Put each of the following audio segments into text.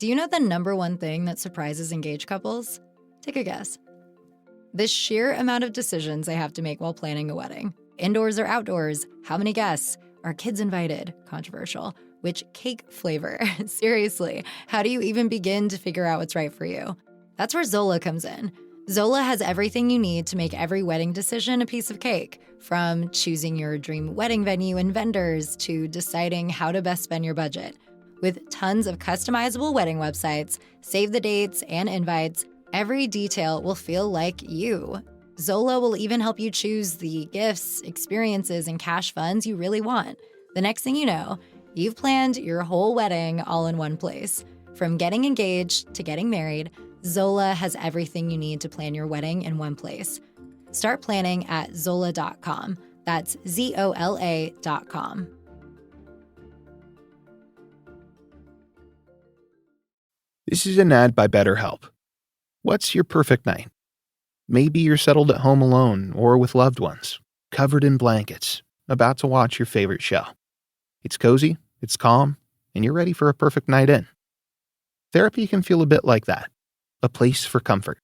Do you know the number one thing that surprises engaged couples? Take a guess. The sheer amount of decisions they have to make while planning a wedding. Indoors or outdoors? How many guests? Are kids invited? Controversial. Which cake flavor? Seriously, how do you even begin to figure out what's right for you? That's where Zola comes in. Zola has everything you need to make every wedding decision a piece of cake, from choosing your dream wedding venue and vendors to deciding how to best spend your budget. With tons of customizable wedding websites, save the dates and invites, every detail will feel like you. Zola will even help you choose the gifts, experiences, and cash funds you really want. The next thing you know, you've planned your whole wedding all in one place. From getting engaged to getting married, Zola has everything you need to plan your wedding in one place. Start planning at Zola.com. That's ZOLA.com. This is an ad by BetterHelp. What's your perfect night? Maybe you're settled at home alone or with loved ones, covered in blankets, about to watch your favorite show. It's cozy, it's calm, and you're ready for a perfect night in. Therapy can feel a bit like that. A place for comfort.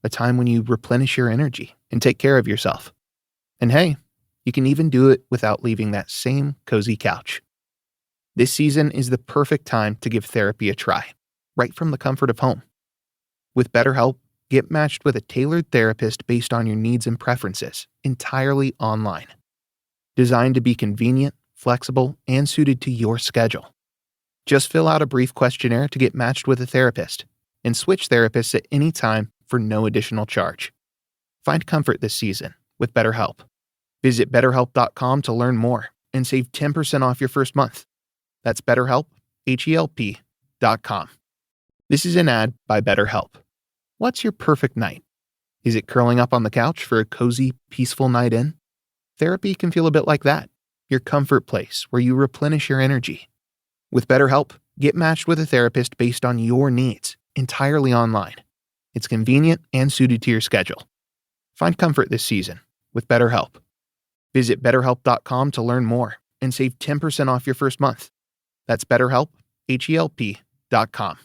A time when you replenish your energy and take care of yourself. And hey, you can even do it without leaving that same cozy couch. This season is the perfect time to give therapy a try, right from the comfort of home. With BetterHelp, get matched with a tailored therapist based on your needs and preferences, entirely online. Designed to be convenient, flexible, and suited to your schedule. Just fill out a brief questionnaire to get matched with a therapist, and switch therapists at any time for no additional charge. Find comfort this season with BetterHelp. Visit BetterHelp.com to learn more and save 10% off your first month. That's BetterHelp, HELP.com. This is an ad by BetterHelp. What's your perfect night? Is it curling up on the couch for a cozy, peaceful night in? Therapy can feel a bit like that. Your comfort place where you replenish your energy. With BetterHelp, get matched with a therapist based on your needs, entirely online. It's convenient and suited to your schedule. Find comfort this season with BetterHelp. Visit BetterHelp.com to learn more and save 10% off your first month. That's BetterHelp, HELP.com.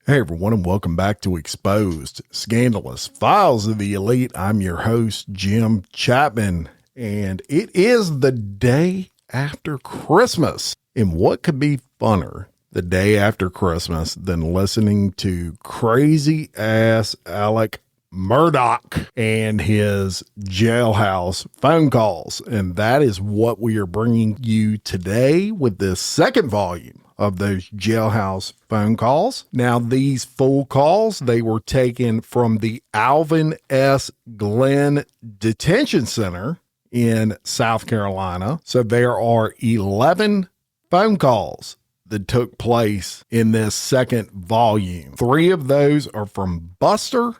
Hey everyone, and welcome back to Exposed, Scandalous Files of the Elite. I'm your host, Jim Chapman, and it is the day after Christmas. And what could be funner the day after Christmas than listening to crazy ass Alex Murdaugh and his jailhouse phone calls? And that is what we are bringing you today with this second volume of those jailhouse phone calls. Now, these full calls, they were taken from the Alvin S. Glenn Detention Center in South Carolina. So there are 11 phone calls that took place in this second volume. 3 of those are from Buster.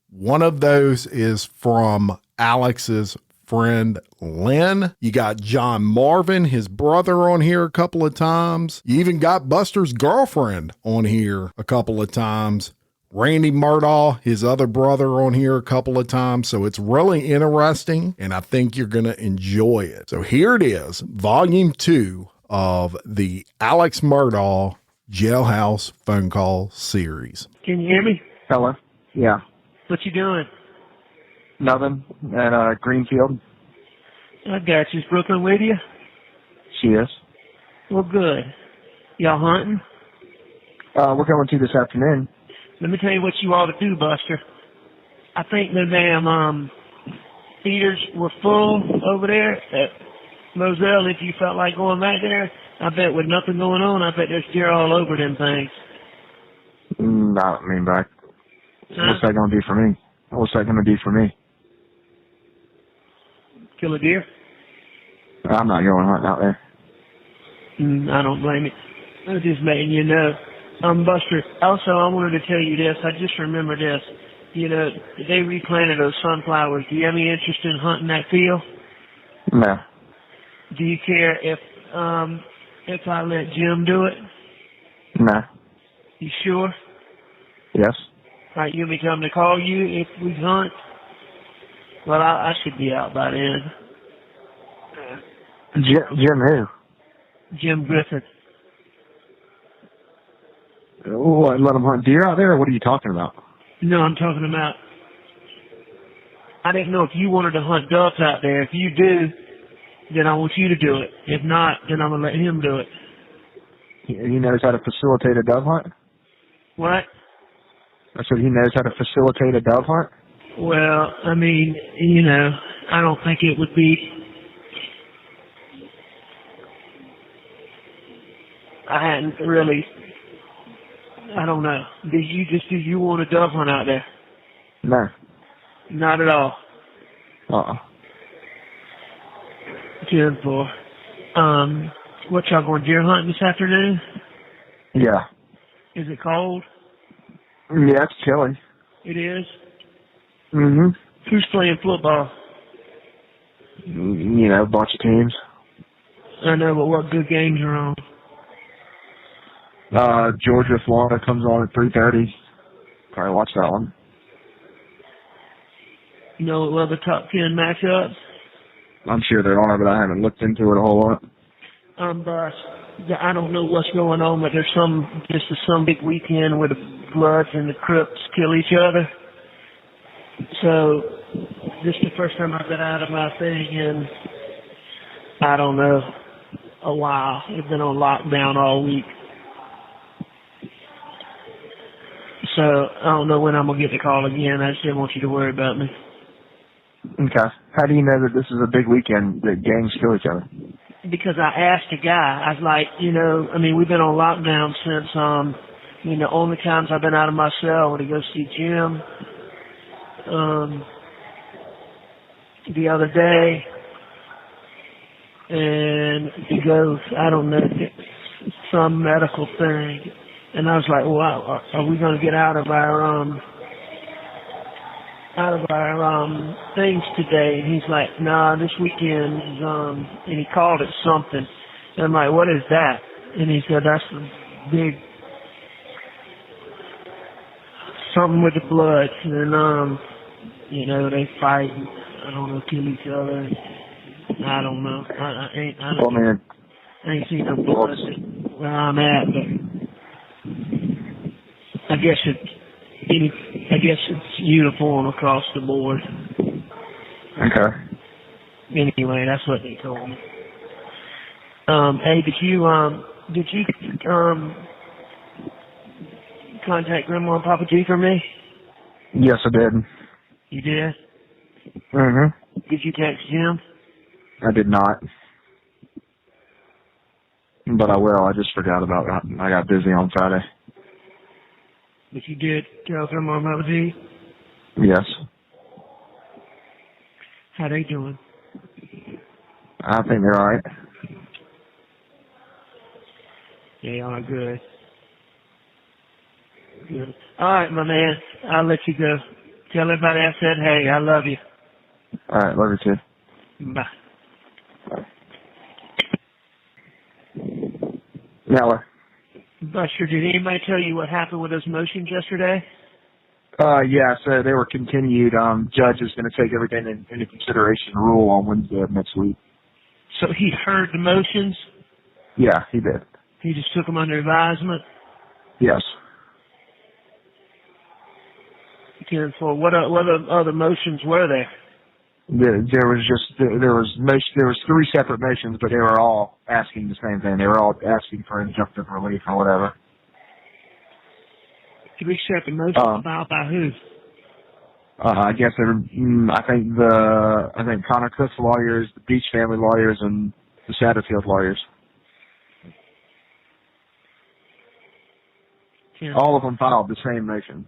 1 of those is from Alex's friend Lynn. You got John Marvin, his brother, on here a couple of times. You even got Buster's girlfriend on here a couple of times. Randy Murdaugh, his other brother, on here a couple of times. So it's really interesting, and I think you're going to enjoy it. So here it is, volume 2 of the Alex Murdaugh jailhouse phone call series. Can you hear me? Hello? Yeah. What you doing? Nothing. At Greenfield. I got you. Is Brooklyn with you? She is. Well, good. Y'all hunting? We're going to this afternoon. Let me tell you what you ought to do, Buster. I think the damn feeders were full over there at Moselle. If you felt like going back there, I bet with nothing going on, I bet there's deer all over them things. I don't mean back. What's that going to do for me? What's that going to do for me? Kill a deer? I'm not going hunting out there. I don't blame you. I'm just letting you know. Buster, also I wanted to tell you this. I just remember this. You know, they replanted those sunflowers. Do you have any interest in hunting that field? No. Do you care if I let Jim do it? No. You sure? Yes. All right, you want me to come to call you if we hunt? Well, I should be out by then. Jim who? Jim Griffith. What, let them hunt deer out there, or what are you talking about? No, I'm talking about, I didn't know if you wanted to hunt doves out there. If you do, then I want you to do it. If not, then I'm going to let him do it. He knows how to facilitate a dove hunt? What? I said he knows how to facilitate a dove hunt? Well, I mean, you know, I don't think it would be, I hadn't really, I don't know. Do you want a dove hunt out there? No. Not at all. 10-4. What, y'all going deer hunting this afternoon? Yeah. Is it cold? Yeah, it's chilly. It is? Mm-hmm. Who's playing football? You know, a bunch of teams. I know, but what good games are on? Georgia, Florida comes on at 3:30. Probably watch that one. You know what other top 10 matchups? I'm sure there are, but I haven't looked into it a whole lot. I don't know what's going on, but there's some big weekend where the Bloods and the Crips kill each other. So this is the first time I've been out of my thing in, I don't know, a while. I've been on lockdown all week. So I don't know when I'm going to get the call again. I just didn't want you to worry about me. Okay. How do you know that this is a big weekend that gangs kill each other? Because I asked a guy, I was like, you know, I mean, we've been on lockdown since, the only times I've been out of my cell when to go see Jim, the other day, and he goes, I don't know, some medical thing. And I was like, well, are we going to get out of our things today? And he's like, nah, this weekend, and he called it something. And I'm like, what is that? And he said, that's a big, something with the Bloods. And, they fight, I don't know, kill each other. I don't know. I ain't seen no blood where I'm at, but I guess it's uniform across the board. Okay. Anyway, that's what they told me. Hey, did you contact Grandma and Papa G for me? Yes, I did. You did? Mm-hmm. Did you text Jim? I did not. But I will. I just forgot about that. I got busy on Friday. But you did tell Grandma and Papa G? Yes. How they doing? I think they're alright. They are good. Good. Alright, my man. I'll let you go. Tell everybody I said, hey, I love you. Alright, love you too. Bye. Now, Buster, did anybody tell you what happened with those motions yesterday? yeah, so they were continued. Judge is going to take everything into consideration and rule on Wednesday of next week. So he heard the motions? Yeah, he did. He just took them under advisement? Yes. 10-4. What other motions were there? There was three separate motions, but they were all asking the same thing. They were all asking for injunctive relief or whatever. Three separate motions filed by who? I guess I think Connor Cook's lawyers, the Beach family lawyers, and the Satterfield lawyers. 10. All of them filed the same motion.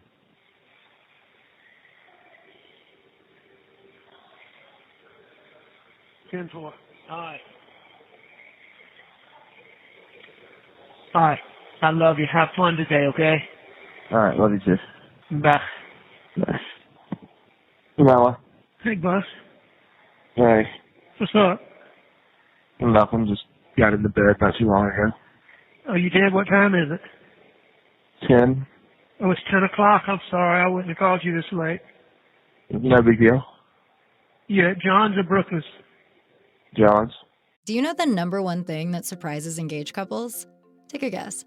All right. All right. I love you. Have fun today, okay? All right, love you too. Bye. Bye. Mella. Hey, boss. Hey. What's up? Nothing. Just got into bed not too long ago. Oh, you did? What time is it? 10. Oh, it's 10 o'clock. I'm sorry. I wouldn't have called you this late. No big deal. Yeah, John's or Brooklyn's? John's. Do you know the number one thing that surprises engaged couples? Take a guess.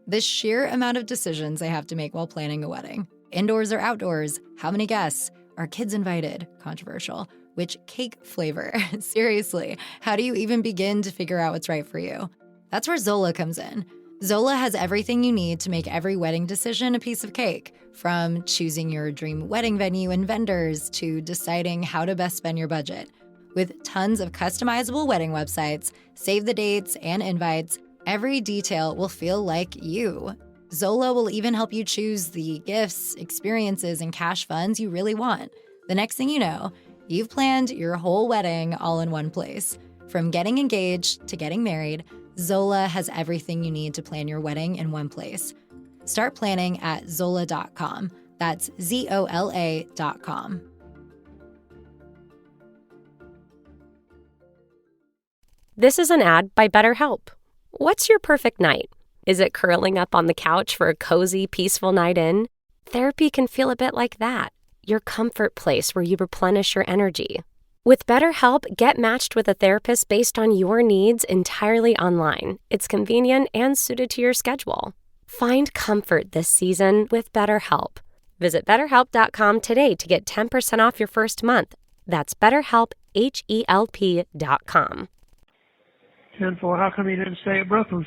The sheer amount of decisions they have to make while planning a wedding. Indoors or outdoors? How many guests? Are kids invited? Controversial. Which cake flavor? Seriously, how do you even begin to figure out what's right for you? That's where Zola comes in. Zola has everything you need to make every wedding decision a piece of cake, from choosing your dream wedding venue and vendors to deciding how to best spend your budget. With tons of customizable wedding websites, save the dates and invites, every detail will feel like you. Zola will even help you choose the gifts, experiences, and cash funds you really want. The next thing you know, you've planned your whole wedding all in one place. From getting engaged to getting married, Zola has everything you need to plan your wedding in one place. Start planning at Zola.com. That's ZOLA.com. This is an ad by BetterHelp. What's your perfect night? Is it curling up on the couch for a cozy, peaceful night in? Therapy can feel a bit like that, your comfort place where you replenish your energy. With BetterHelp, get matched with a therapist based on your needs entirely online. It's convenient and suited to your schedule. Find comfort this season with BetterHelp. Visit BetterHelp.com today to get 10% off your first month. That's BetterHelp, HELP.com. 10-4, how come you didn't stay at Brooklyn's?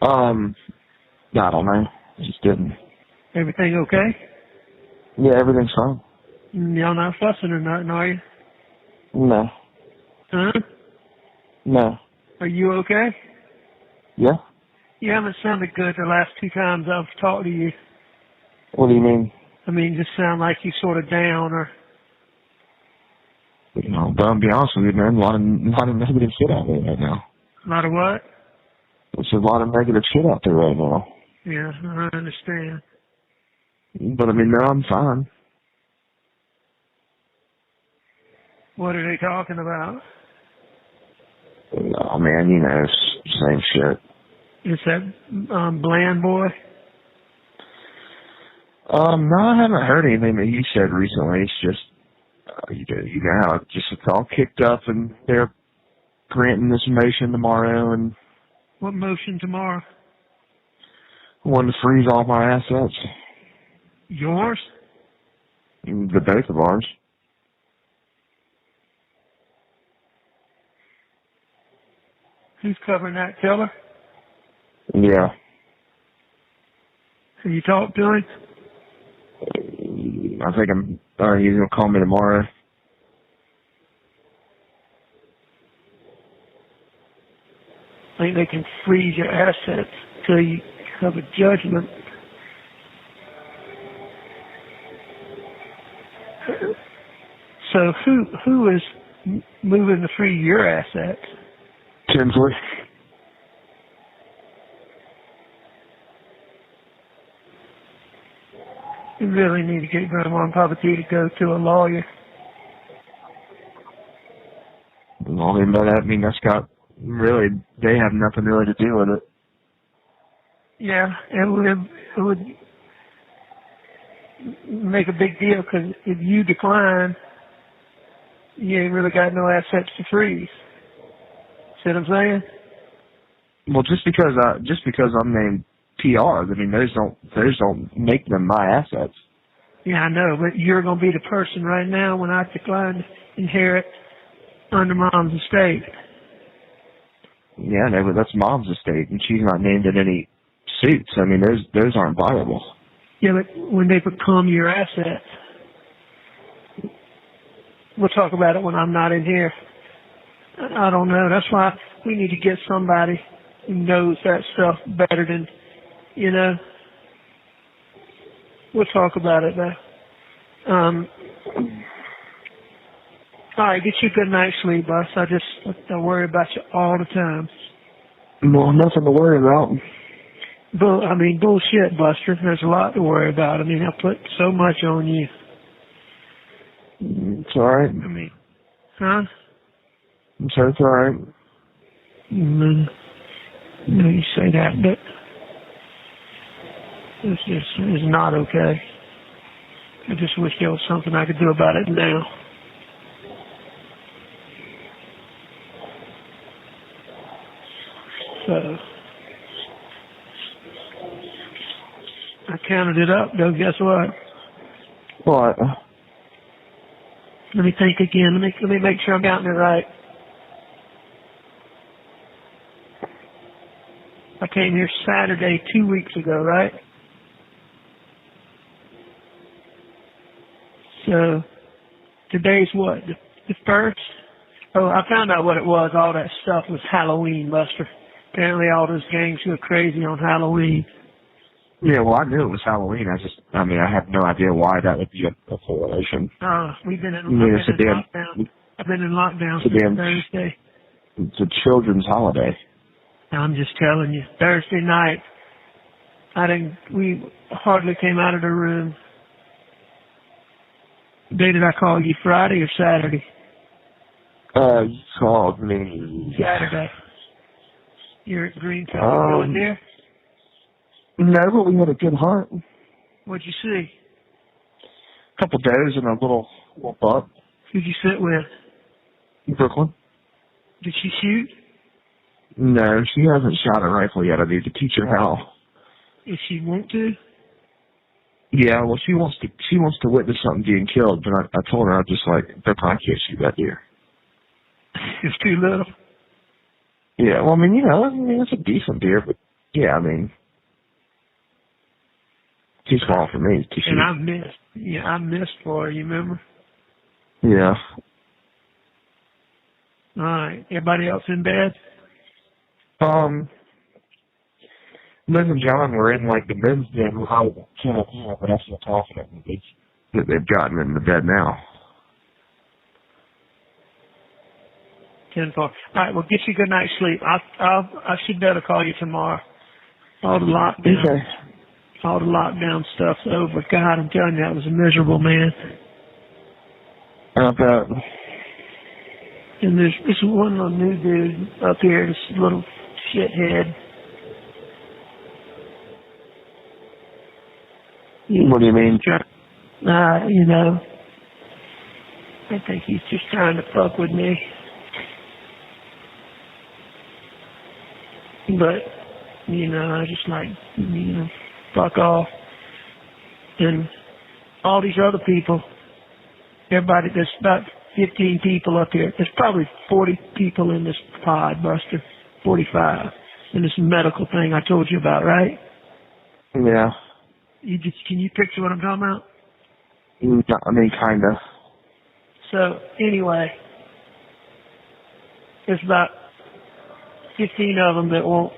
I don't know. Just didn't. Everything okay? Yeah, everything's fine. Y'all not fussing or nothing, are you? No. Huh? No. Are you okay? Yeah? You haven't sounded good the last 2 times I've talked to you. What do you mean? I mean, just sound like you sort of down or... But I'll be honest with you, man, a lot of negative shit out there right now. A lot of what? There's a lot of negative shit out there right now. Yeah, I understand. But I mean, no, I'm fine. What are they talking about? Oh man, you know, same shit. Is that Bland boy? No, I haven't heard anything that you said recently. It's just, you know how it's all kicked up and they're granting this motion tomorrow and... What motion tomorrow? Wanting to freeze all my assets. Yours? The both of ours. Who's covering that, Tiller? Yeah. Have you talked to him? I think he's going to call me tomorrow. I think they can freeze your assets until you have a judgment. So who is moving to free your assets? Tinsley. You really need to get Grandma and Papa T to go to a lawyer. Well, I mean, that's got really, they have nothing really to do with it. Yeah, it would make a big deal because if you decline, you ain't really got no assets to freeze. See what I'm saying? Well, just because I'm named PR, I mean, those don't make them my assets. Yeah, I know, but you're going to be the person right now when I decline to inherit under Mom's estate. Yeah, no, but that's Mom's estate, and she's not named in any suits. I mean, those aren't viable. Yeah, but when they become your assets, we'll talk about it when I'm not in here. I don't know. That's why we need to get somebody who knows that stuff better than, you know. We'll talk about it though. All right, get you a good night's sleep, Bus. I worry about you all the time. Well, nothing to worry about. Bullshit, Buster. There's a lot to worry about. I mean, I put so much on you. It's all right. I mean, huh? I'm sorry, it's all right. No, you say that, but it's not okay. I just wish there was something I could do about it now. So, I counted it up, though. Guess what? What? Let me think again. Let me make sure I'm counting it right. I came here Saturday 2 weeks ago, right? So today's what? The 1st? Oh, I found out what it was. All that stuff was Halloween, Buster. Apparently all those gangs go crazy on Halloween. Yeah, well, I knew it was Halloween. I have no idea why that would be a correlation. We've been in lockdown. I've been in lockdown since Thursday. It's a children's holiday. I'm just telling you. Thursday night, we hardly came out of the room. Day did I call you, Friday or Saturday? You called me. Saturday. You're at Green County there? No, but we had a good hunt. What'd you see? A couple does and a little buck. Who'd you sit with? Brooklyn. Did she shoot? No, she hasn't shot a rifle yet. I need to teach her how. If she want to? Yeah, well, she wants to witness something being killed, but I told her, I'm just like, I can't shoot that deer. It's too little. Yeah, well, it's a decent deer, but yeah, too small for me to shoot. And I missed for her, you remember? Yeah. All right. Everybody else in bed? Liz and John were in like the men's den with all the channel, but I feel confident that they've gotten into bed now. 10-4. All right, well, get you a good night's sleep. I should better call you tomorrow. All the lockdown stuff's over. God, I'm telling you, that was a miserable, man. I bet. And there's this one little new dude up here, this little shithead. What do you mean? I think he's just trying to fuck with me. But, I just like, fuck off. And all these other people, everybody, there's about 15 people up here. There's probably 40 people in this pod, Buster. 45. In this medical thing I told you about, right? Yeah. Can you picture what I'm talking about? Kinda. So, anyway, there's about 15 of them that want,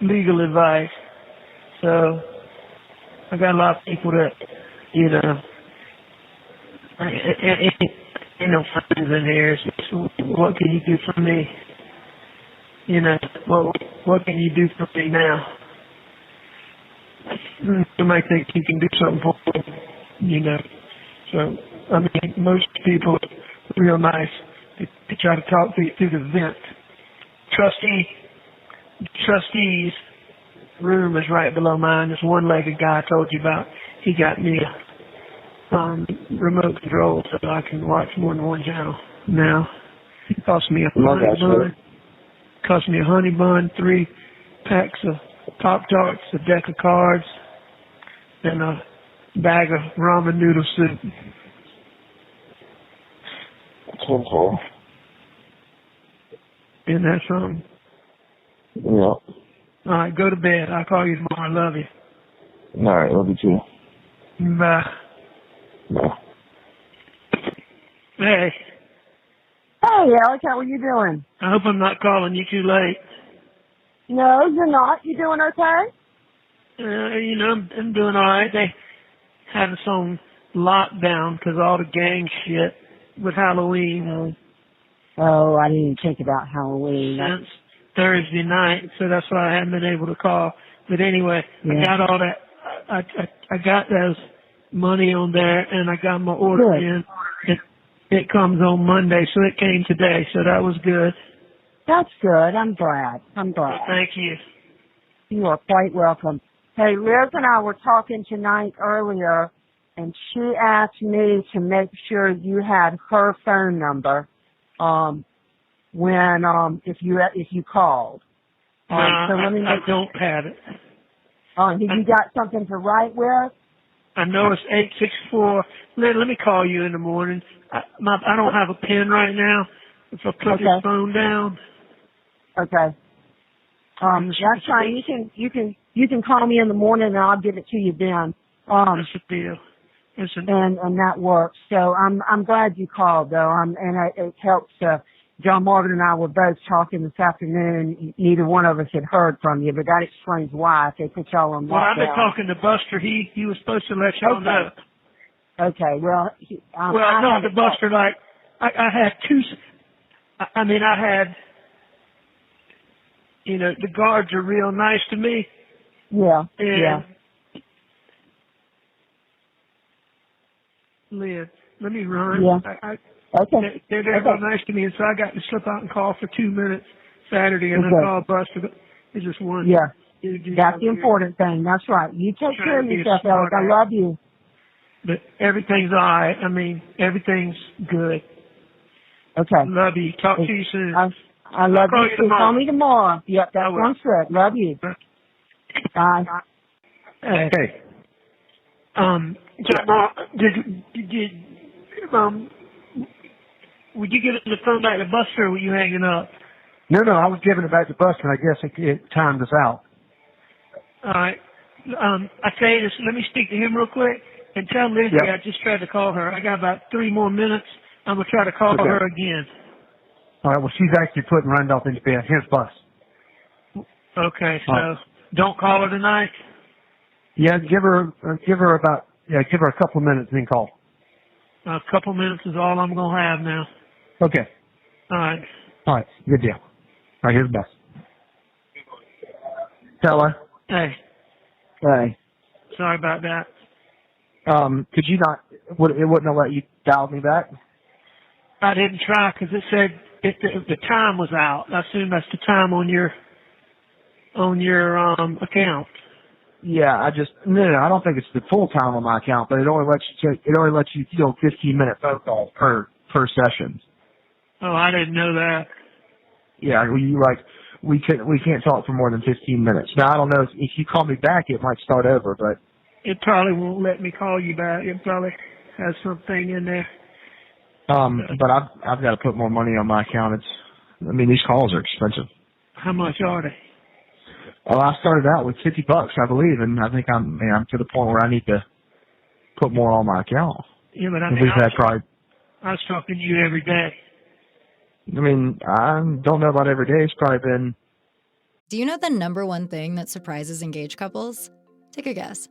legal advice. So, I got a lot of people that, ain't no friends in here. So what can you do for me? What can you do for me now? You might think you can do something for me, So, most people are real nice. They try to talk to you through the vent. Trustee's room is right below mine. This one-legged guy I told you about. He got me a remote control so I can watch more than one channel now. It cost me a honey bun, 3 packs of Pop-Tarts, a deck of cards, and a bag of ramen noodle soup. Cool. Isn't that something? Yeah. All right, go to bed. I'll call you tomorrow. I love you. All right, love you too. Bye. Bye. Hey. Hey, Alex, how are you doing? I hope I'm not calling you too late. No, you're not. You doing okay? I'm doing all right. They had us on lockdown because all the gang shit with Halloween. Oh, I didn't even think about Halloween. Since Thursday night, so that's why I haven't been able to call. But anyway, yeah. I got all that. I got those money on there, and I got my order in. It comes on Monday, so it came today, so that was good. That's good. I'm glad. Thank you. You are quite welcome. Hey, Liz and I were talking tonight earlier, and she asked me to make sure you had her phone number if you called. I don't have it. Have you got something to write with? I know it's 864. Let me call you in the morning. I don't have a pen right now. If I put this phone down. Okay. That's fine. You can call me in the morning and I'll give it to you then. That's the deal. And that works. So I'm glad you called though. It helps. John Morgan and I were both talking this afternoon. Neither one of us had heard from you, but that explains why they put y'all on lockdown. Well, I've been talking to Buster. He was supposed to let y'all know. Okay. Well, I talked to Buster. Like I had two. I had. The guards are real nice to me. Yeah. And Lynn, let me run. Yeah. Okay. They're real nice to me, and so I got to slip out and call for 2 minutes Saturday, and then call Buster. But it's just one. Yeah. That's the important thing. That's right. You take care of yourself, Alex. I love you. But everything's all right. Everything's good. Okay. Love you. Talk to you soon. I love you. Call me tomorrow. Yep, that sounds good. Love you. Bye. Hey. Would you give it the phone back to Buster, or were you hanging up? No, I was giving it back to Buster. I guess it timed us out. All right. I say this. Let me speak to him real quick and tell Lizzie I just tried to call her. I got about 3 more minutes. I'm gonna try to call her again. All right. Well, she's actually putting Randolph into bed. Here's Bus. Okay. So don't call her tonight. Yeah, give her a couple of minutes and then call. A couple minutes is all I'm gonna have now. Okay. All right. All right. Good deal. All right. Here's Bus. Hello. Hey. Hey. Sorry about that. Could you not? It wouldn't have let you dial me back? I didn't try because it said if the time was out. I assume that's the time on your account. Yeah, I don't think it's the full time on my account, but it only lets you 15-minute phone calls per session. Oh, I didn't know that. Yeah, we can't talk for more than 15 minutes. Now I don't know if you call me back, it might start over, but it probably won't let me call you back. It probably has something in there. But I've got to put more money on my account. These calls are expensive. How much are they? Well, I started out with $50, I believe, and I think I'm to the point where I need to put more on my account. Yeah, but I was talking to you every day. I don't know about every day. It's probably been. Do you know the number one thing that surprises engaged couples? Take a guess.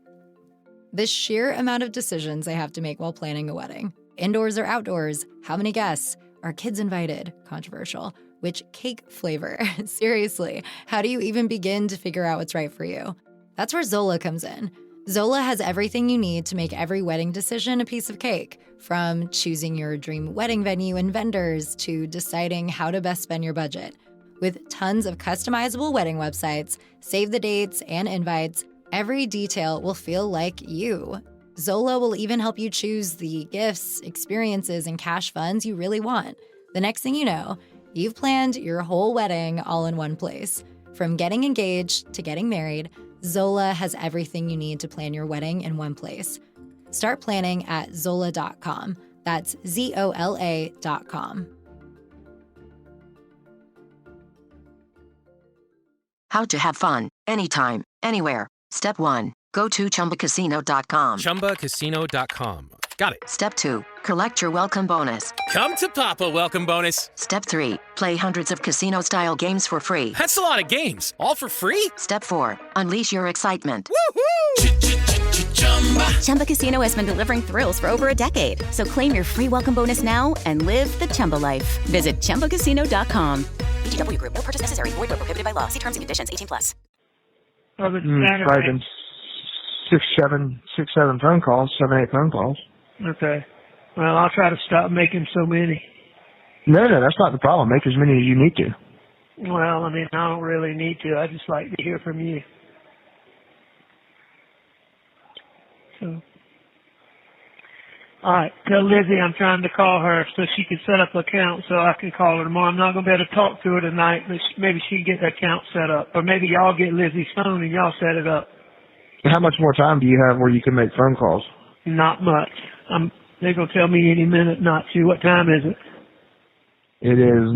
The sheer amount of decisions they have to make while planning a wedding. Indoors or outdoors? How many guests? Are kids invited? Controversial. Which cake flavor? Seriously, how do you even begin to figure out what's right for you? That's where Zola comes in. Zola has everything you need to make every wedding decision a piece of cake, from choosing your dream wedding venue and vendors to deciding how to best spend your budget. With tons of customizable wedding websites, save the dates and invites, every detail will feel like you. Zola will even help you choose the gifts, experiences, and cash funds you really want. The next thing you know, you've planned your whole wedding all in one place. From getting engaged to getting married, Zola has everything you need to plan your wedding in one place. Start planning at Zola.com. That's ZOLA.com. How to have fun, anytime, anywhere. Step 1. Go to ChumbaCasino.com. ChumbaCasino.com. Got it. Step 2. Collect your welcome bonus. Come to Papa welcome bonus. Step 3. Play hundreds of casino-style games for free. That's a lot of games. All for free? Step 4. Unleash your excitement. Woohoo! Chumba Casino has been delivering thrills for over a decade. So claim your free welcome bonus now and live the Chumba life. Visit ChumbaCasino.com. VGW Group. No purchase necessary. Void where prohibited by law. See terms and conditions. 18+. Probably been 6, 7 phone calls, 7, 8 phone calls. Okay. Well, I'll try to stop making so many. No, that's not the problem. Make as many as you need to. Well, I don't really need to. I just like to hear from you. So, all right. Tell Lizzie I'm trying to call her so she can set up an account so I can call her tomorrow. I'm not going to be able to talk to her tonight, but maybe she can get the account set up. Or maybe y'all get Lizzie's phone and y'all set it up. How much more time do you have where you can make phone calls? Not much. They're going to tell me any minute not to. What time is it? It is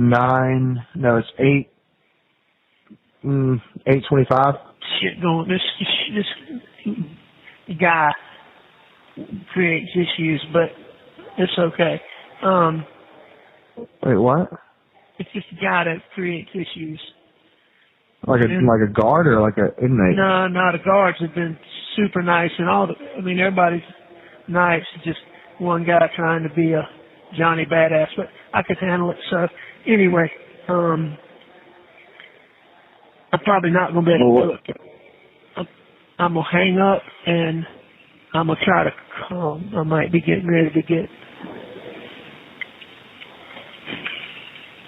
8:25. Shit going. This guy creates issues, but it's okay. Wait, what? It's just a guy that creates issues. Like a guard or like an inmate? No, the guards have been super nice and everybody's nice. Just one guy trying to be a Johnny Badass, but I could handle it. So anyway, I'm probably not going to be able to do it. I'm going to hang up and I'm going to try to call. I might be getting ready to get.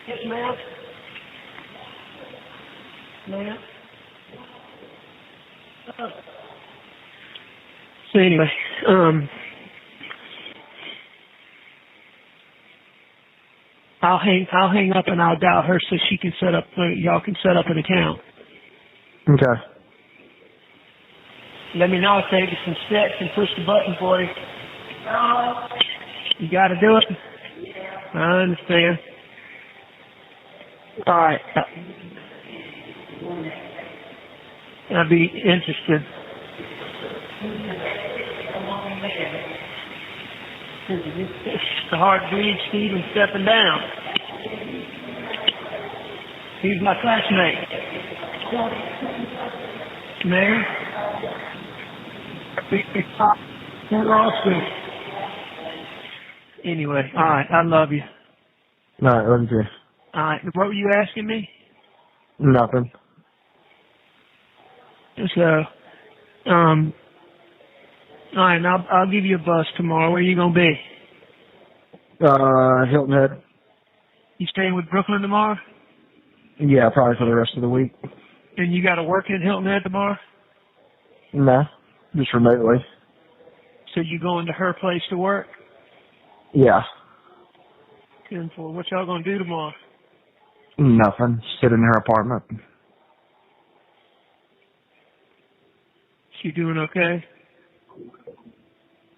Yes, ma'am. Ma'am. So anyway, I'll hang up and I'll dial her so she can y'all can set up an account. Okay. Let me know. I'll take you some steps and push the button for you. You got to do it. I understand. All right. I'd be interested. It's hard to read Steven stepping down. He's my classmate. Man. Anyway, all right. I love you. All right, let me see. All right. What were you asking me? Nothing. So, all right, and I'll give you a buzz tomorrow. Where you gonna be? Hilton Head. You staying with Brooklyn tomorrow? Yeah, probably for the rest of the week. And you got to work in Hilton Head tomorrow? No, just remotely. So you going to her place to work? Yeah. 10-4. What y'all gonna do tomorrow? Nothing. Sit in her apartment. She doing okay?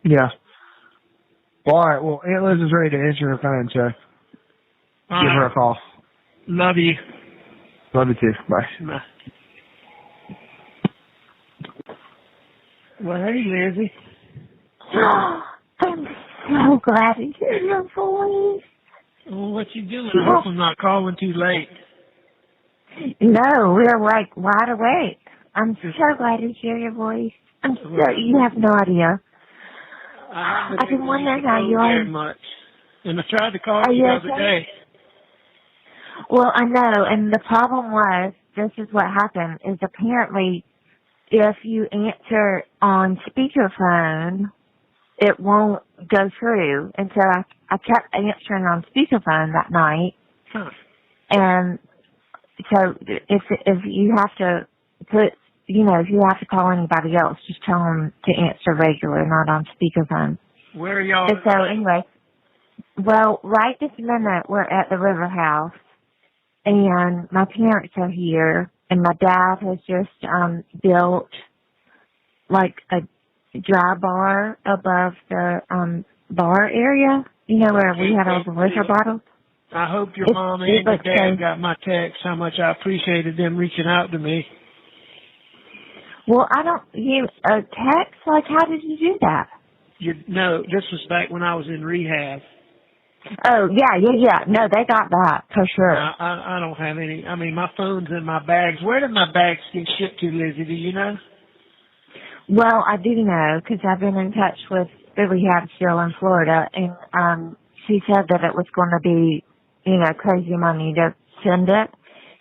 Yeah. Well, all right. Well, Aunt Liz is ready to answer her phone, so give her a call. Love you. Love you too. Bye. Bye. Well, hey, Lizzie. I'm so glad to hear your voice. Well, what you doing? I hope I'm not calling too late. No, we're like wide awake. I'm so glad to hear your voice. You have no idea. I've been wondering how you are. Very much. And I tried to call you the other day. Well, I know, and the problem was, this is what happened, is apparently if you answer on speakerphone, it won't go through. And so I kept answering on speakerphone that night. Huh. And so if you have to put, if you have to call anybody else, just tell them to answer regular, not on speakerphone. Where are y'all? And so anyway, well, right this minute we're at the River House, and my parents are here, and my dad has just built like a dry bar above the bar area, where we had all the liquor bottles. I hope your mom and your dad got my text, how much I appreciated them reaching out to me. Well, a text? Like, how did you do that? No, this was back when I was in rehab. Oh, yeah. No, they got that, for sure. I don't have any. I mean, my phone's in my bags. Where did my bags get shipped to, Lizzie? Do you know? Well, I do know, because I've been in touch with the rehab still in Florida, and she said that it was going to be, crazy money to send it.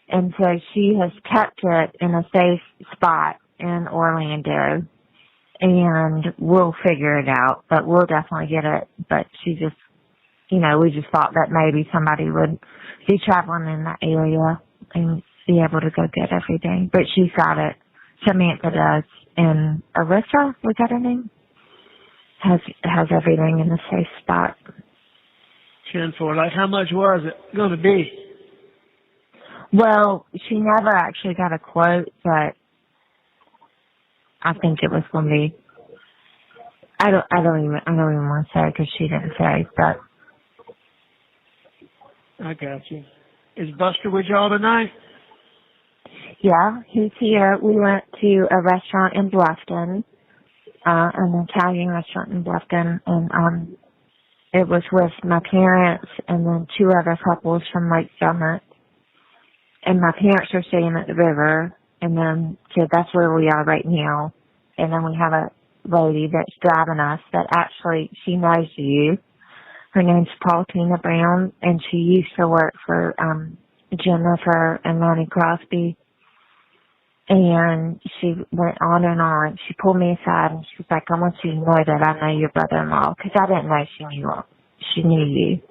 And so she has kept it in a safe spot in Orlando, and we'll figure it out, but we'll definitely get it. But she just, we just thought that maybe somebody would be traveling in that area and be able to go get everything. But she's got it. Samantha does. And Alyssa, was that her name? Has everything in a safe spot. 10-4. Like, how much was it going to be? Well, she never actually got a quote, but I think it was going to be. I don't even want to say because she didn't say, but. I got you. Is Buster with y'all tonight? Yeah, he's here. We went to a restaurant in Bluffton, an Italian restaurant in Bluffton, and it was with my parents and then two other couples from Lake Summit. And my parents are staying at the river, and then so that's where we are right now. And then we have a lady that's driving us that actually she knows you. Her name's Paulina Brown, and she used to work for Jennifer and Lonnie Crosby. And she went on and on. She pulled me aside and she was like, I want you to know that I know your brother-in-law, because I didn't know she knew you.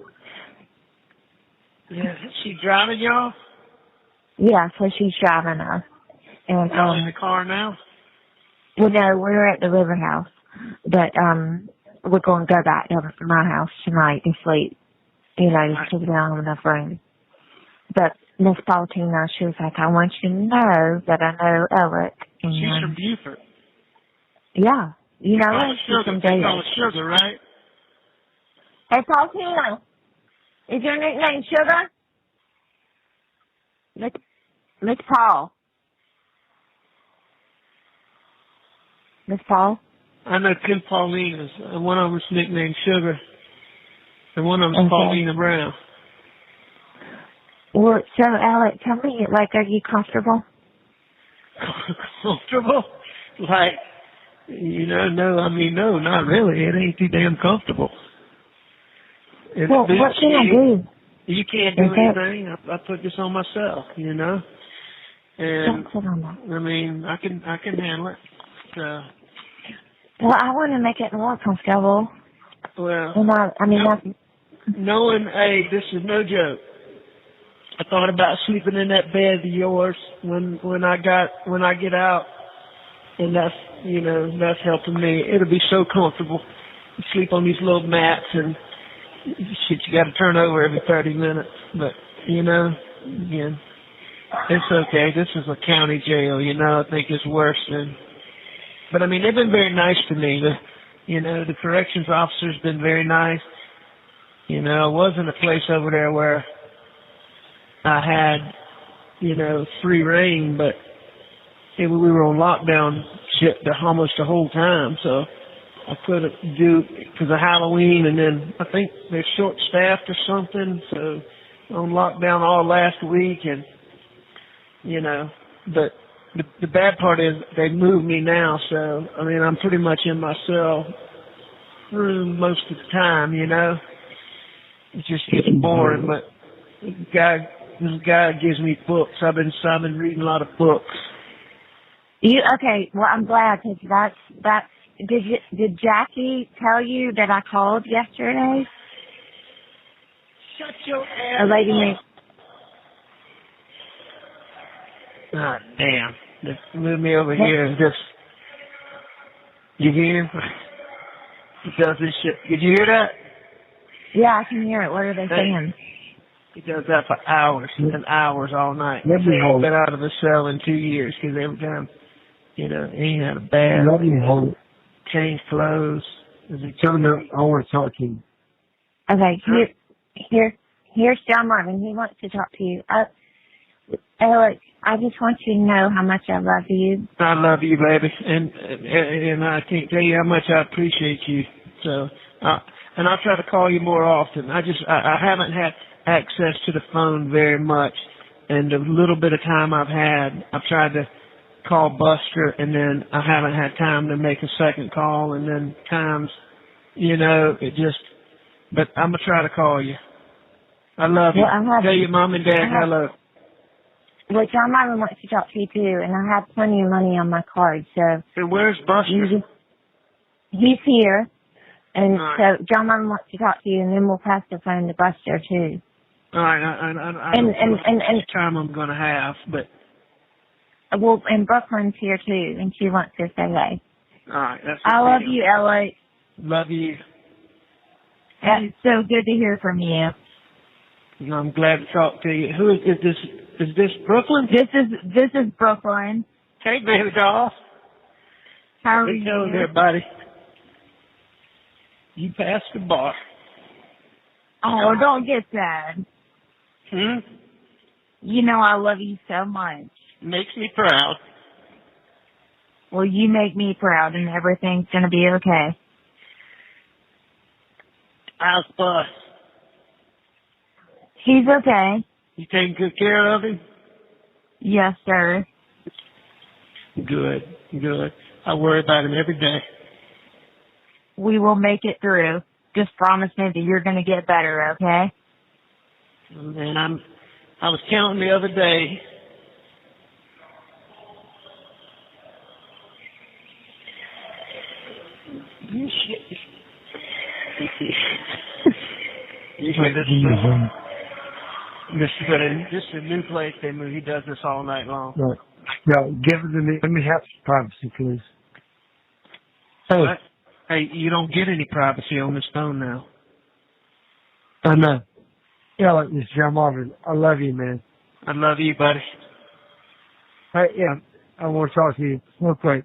Yeah, is she driving y'all? Yeah, so she's driving us. And y'all in the car now? Well, no, we're at the river house, but we're going to go back to my house tonight and sleep, just because we don't have enough room. But Miss Paulina, she was like, I want you to know that I know Alex. And, she's from Buford. Yeah. You know her? She's from They call her Sugar, right? Hey, Paulina, is your nickname Sugar? Miss Paul. Miss Paul? I know two Paulinas. One of them's nicknamed Sugar, and one of them's Paulina Brown. Well, so, Alex, tell me, are you comfortable? Comfortable? No, not really. It ain't too damn comfortable. Well, what can I do? You can't do anything. I put this on myself, And, don't sit on that. I can handle it. So. Well, I want to make it more comfortable. Well, knowing, hey, this is no joke. I thought about sleeping in that bed of yours when I get out, and that's helping me. It'll be so comfortable. You sleep on these little mats and shit. You got to turn over every 30 minutes, but again, it's okay. This is a county jail. I think it's worse than. But they've been very nice to me. The corrections officer's been very nice. I was in a place over there where I had, free reign, but we were on lockdown shit almost the whole time, so I couldn't do because of Halloween, and then I think they're short-staffed or something, so on lockdown all last week, and, but the bad part is they moved me now, so, I'm pretty much in my cell room most of the time, It just gets boring, but this guy gives me books. I've been reading a lot of books. Okay, well, I'm glad, because that's, did Jackie tell you that I called yesterday? Shut your ass A lady named... Ah, damn. Just move me over here and just... You hear him? He does this shit. Did you hear that? Yeah, I can hear it. What are they saying? He does that for hours and hours all night. He's been out of the cell in 2 years because every time, he ain't had a bath, changed clothes. Tell me I want to talk to you. Okay, here's John Marvin. He wants to talk to you. Alex, I just want you to know how much I love you. I love you, baby, and I can't tell you how much I appreciate you. So, and I'll try to call you more often. I haven't had access to the phone very much, and the little bit of time I've had, I've tried to call Buster, and then I haven't had time to make a second call, and then times, but I'm going to try to call you. I love you. Tell your mom and dad hello. Well, John Marvin wants to talk to you too, and I have plenty of money on my card, so. And where's Buster? He's here, and so John Marvin wants to talk to you, and then we'll pass the phone to Buster too. All right, I don't know how much time I'm going to have, but. Well, and Brooklyn's here too, and she wants to say hey. All right, that's. I love you, Alex. Love you. It's so good to hear from you. I'm glad to talk to you. Who is this? Is this Brooklyn? This is Brooklyn. Hey, baby doll. How are Hey, you? going there, buddy? You passed the bar. Oh, don't get sad. Hmm? You know I love you so much. Makes me proud. Well, you make me proud and everything's gonna be okay. How's Bus? He's okay. You taking good care of him? Yes, sir. Good, good. I worry about him every day. We will make it through. Just promise me that you're gonna get better, okay? And I was counting the other day. You shit. This is a new place they moved. He does this all night long. Right. Yeah, give it to me. Let me have some privacy, please. Hey. What? Hey, you don't get any privacy on this phone now. I know. Yeah, like this, John Marvin. I love you, man. I love you, buddy. Hey, yeah, I want to talk to you real quick.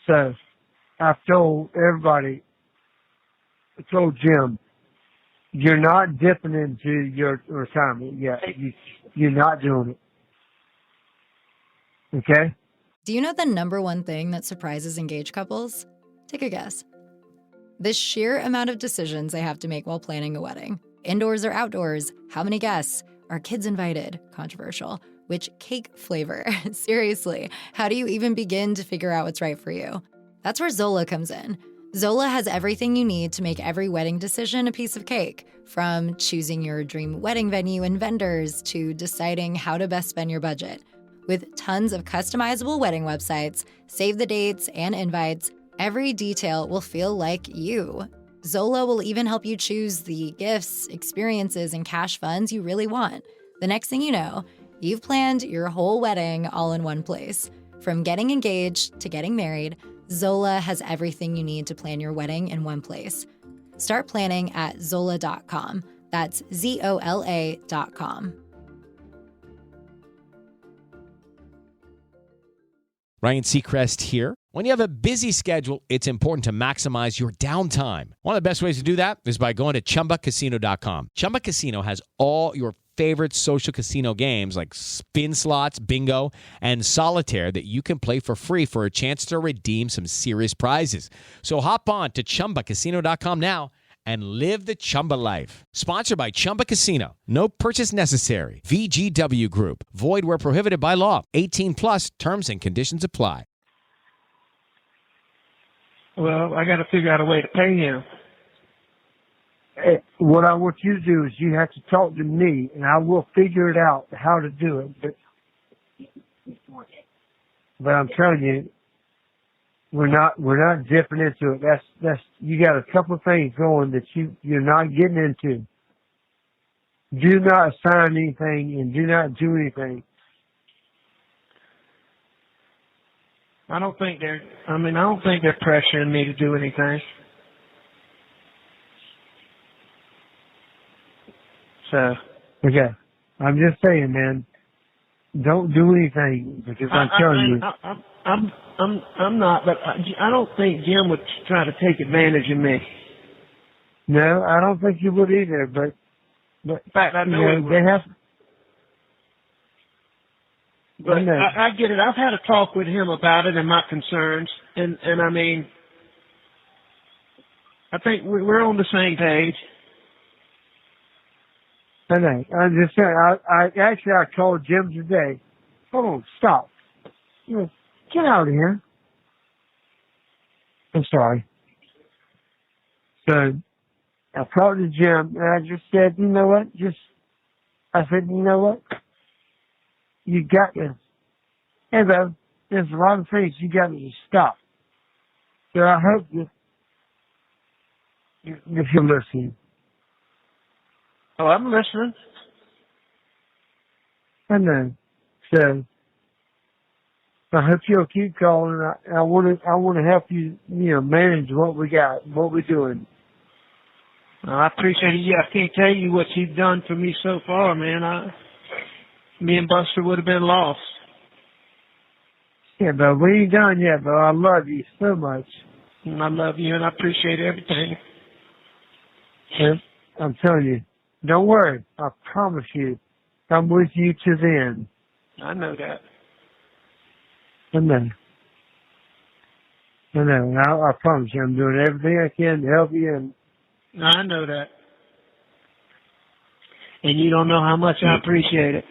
So, I've told everybody, I told Jim, you're not dipping into your retirement yet. You're not doing it. Okay? Do you know the number one thing that surprises engaged couples? Take a guess. The sheer amount of decisions they have to make while planning a wedding. Indoors or outdoors? How many guests? Are kids invited? Controversial. Which cake flavor? Seriously, how do you even begin to figure out what's right for you? That's where Zola comes in. Zola has everything you need to make every wedding decision a piece of cake, from choosing your dream wedding venue and vendors to deciding how to best spend your budget. With tons of customizable wedding websites, save the dates and invites, every detail will feel like you. Zola will even help you choose the gifts, experiences, and cash funds you really want. The next thing you know, you've planned your whole wedding all in one place. From getting engaged to getting married, Zola has everything you need to plan your wedding in one place. Start planning at Zola.com. That's ZOLA.com. Ryan Seacrest here. When you have a busy schedule, it's important to maximize your downtime. One of the best ways to do that is by going to ChumbaCasino.com. Chumba Casino has all your favorite social casino games like spin slots, bingo, and solitaire that you can play for free for a chance to redeem some serious prizes. So hop on to ChumbaCasino.com now and live the Chumba life. Sponsored by Chumba Casino. No purchase necessary. VGW Group. Void where prohibited by law. 18 plus terms and conditions apply. Well, I got to figure out a way to pay him. What I want you to do is you have to talk to me, and I will figure it out how to do it. But I'm telling you, we're not dipping into it. That's you got a couple of things going that you're not getting into. Do not sign anything and do not do anything. I don't think they're pressuring me to do anything. So. Okay. I'm just saying, man, don't do anything because I'm telling you. I'm not, but I don't think Jim would try to take advantage of me. No, I don't think you would either, but in fact, I know he would. they have. But I get it. I've had a talk with him about it and my concerns, and I mean, I think we're on the same page. I know. I'm just saying. I called Jim today. Hold on, stop. Get out of here. I'm sorry. So I talked to Jim and I just said, you know what? I said, you know what? You got this. Hey, though, there's a lot of things you got to stop. So I hope that if you're listening. Oh, I'm listening. I know. So I hope you'll keep calling. I want to help you, manage what we got, what we're doing. I appreciate it. Yeah, I can't tell you what you've done for me so far, man. Me and Buster would have been lost. Yeah, but we ain't done yet, but I love you so much. And I love you, and I appreciate everything. And I'm telling you, don't worry. I promise you, I'm with you to the end. I know that. I know. And I promise you, I'm doing everything I can to help you. And I know that. And you don't know how much I appreciate it.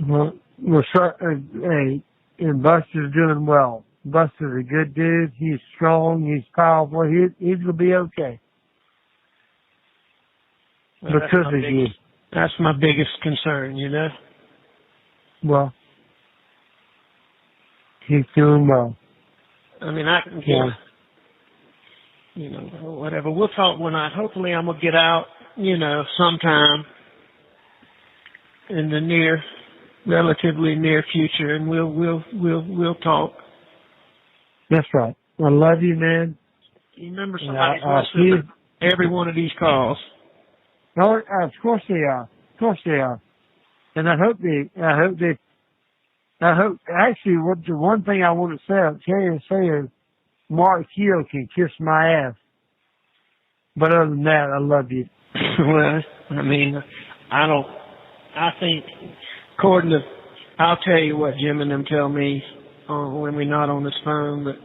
well, hey, and Buster's doing well. Buster's a good dude. He's strong. He's powerful. He's gonna be okay. Well, Because of you. That's my biggest concern, you know? Well, he's doing well. I mean, I can get, you know, whatever. We'll talk one night. Hopefully I'm going to get out, you know, sometime in the relatively near future, and we'll talk. That's right. I love you, man. You remember somebody's listening to every one of these calls. No, of course they are. Of course they are. And I hope actually, what the one thing I want to say is Mark Hill can kiss my ass. But other than that, I love you. Well, I mean, I think, I'll tell you what Jim and them tell me when we're not on this phone, but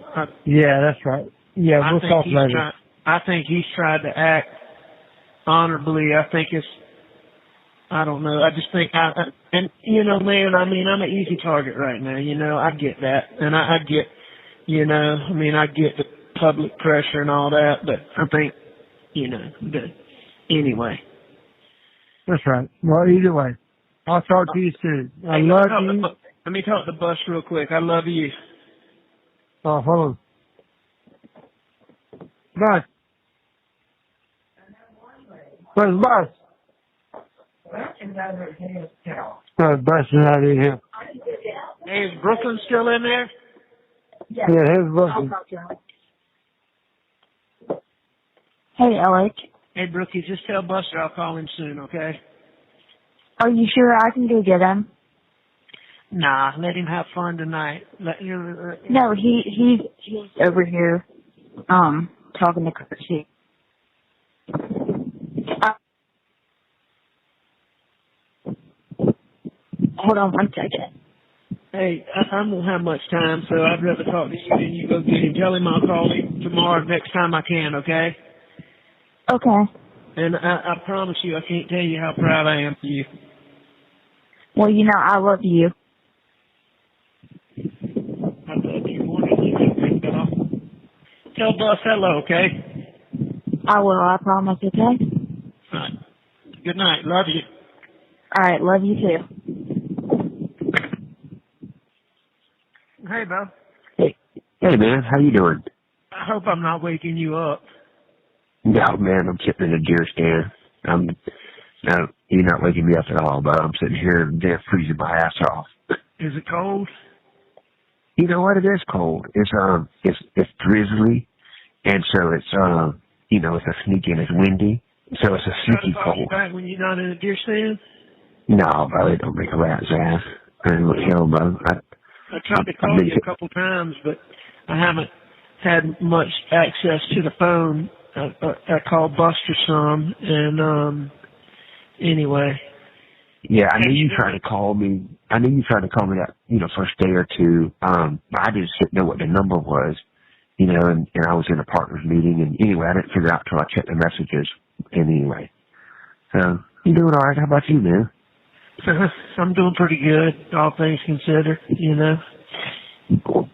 yeah, that's right. Yeah, we'll talk later. I think he's tried to act honorably. I don't know. I just think and you know, man, I mean, I'm an easy target right now. You know, I get that. And I get, you know, I mean, I get the public pressure and all that, but I think, you know, anyway. That's right. Well, either way, I'll talk to you soon. I love you. Let me talk to Bus real quick. I love you. Oh, hold on. Bus. Where's Bus? Bus is out of here. Hey, is Brooklyn still in there? Yeah, here's Brooklyn. Hey, Alex. Hey, Brookie, just tell Buster I'll call him soon, okay? Are you sure I can go get him? Nah, let him have fun tonight. No, he's over here, talking to Chrissy. Hold on one second. Hey, I don't have much time, so I'd rather talk to you than you go get him. Tell him I'll call him tomorrow next time I can, okay? Okay. And I promise you, I can't tell you how proud I am of you. Well, you know, I love you. I love you more than you can think of. Tell Bus hello, okay? I will, I promise, okay? All right. Good night. Love you. All right, love you too. Hey, Bo. Hey, man, how you doing? I hope I'm not waking you up. No, man, I'm sitting in a deer stand. No, you're not waking me up at all, but I'm sitting here there freezing my ass off. Is it cold? You know what? It is cold. It's drizzly, and so it's you know, it's a sneaky and it's windy, so it's a sneaky cold. You back when you're not in a deer stand? No, bro, it don't make a rat's ass. And you know, bro, I tried to call you a couple times, but I haven't had much access to the phone. I called Buster some, and anyway. Yeah, I knew you tried to call me. I knew you tried to call me that, you know, first day or two. I just didn't know what the number was, you know, and I was in a partners meeting, and anyway, I didn't figure out till I checked the messages. And anyway, so you doing all right? How about you, man? I'm doing pretty good, all things considered, you know.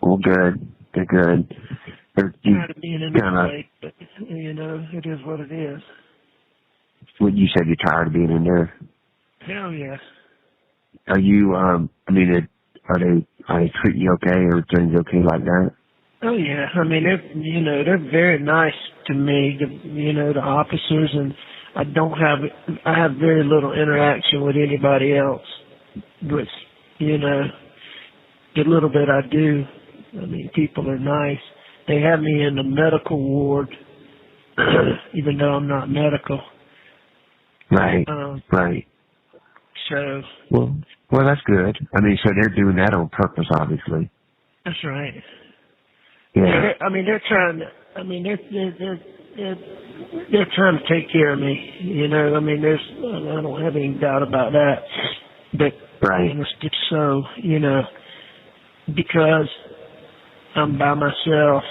Well, good. Good. Tired of being in this place, but, you know, it is what it is. What you said, you're tired of being in there? Hell yeah. Are you, I mean, are they treating you okay? Everything's okay like that? Oh yeah. I mean, they're very nice to me, the officers, and I have very little interaction with anybody else, but, you know, the little bit I do, I mean, people are nice. They have me in the medical ward, even though I'm not medical. Right, right. So, well, Well, that's good. I mean, so they're doing that on purpose, obviously. That's right. Yeah. They're trying to. They're trying to take care of me. I don't have any doubt about that. But right. It's just so, because I'm by myself.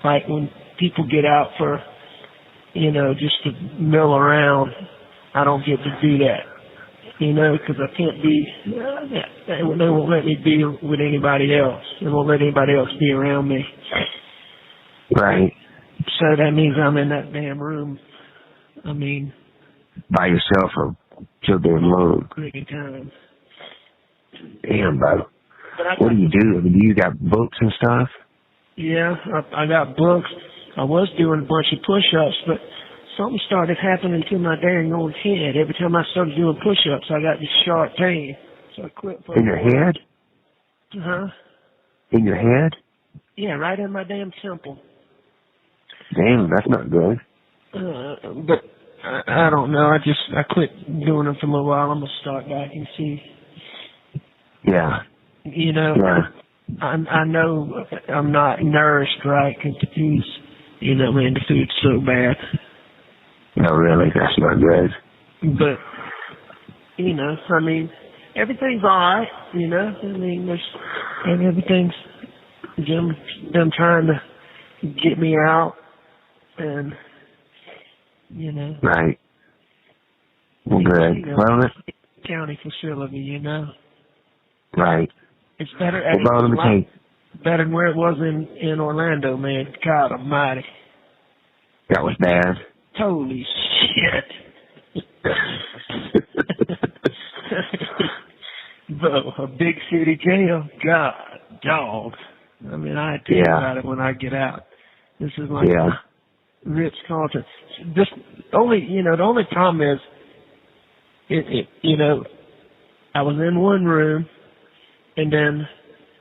Like when people get out for, just to mill around, I don't get to do that. Because I can't be, they won't let me be with anybody else. They won't let anybody else be around me. Right. So that means I'm in that damn room. By yourself or so damn long. Cricket time. Damn, bro. What do you do? Do you got books and stuff? Yeah, I got books. I was doing a bunch of push-ups, but something started happening to my dang old head. Every time I started doing push-ups, I got this sharp pain. So I quit for in your head? Uh-huh. In your head? Yeah, right in my damn temple. Damn, that's not good. But I don't know. I quit doing them for a little while. I'm gonna start back and see. Yeah. Yeah. I know I'm not nourished right because the food's, the food's so bad. No, really, that's not good. But, everything's alright, everything's them trying to get me out and, Right. Well, good. Well, county facility, Right. It's better, better than where it was in Orlando, man. God almighty. That was bad. Holy shit. A big city jail? God, dog. I have to think about it when I get out. This is like Ritz Carlton. The only problem is, I was in one room, and then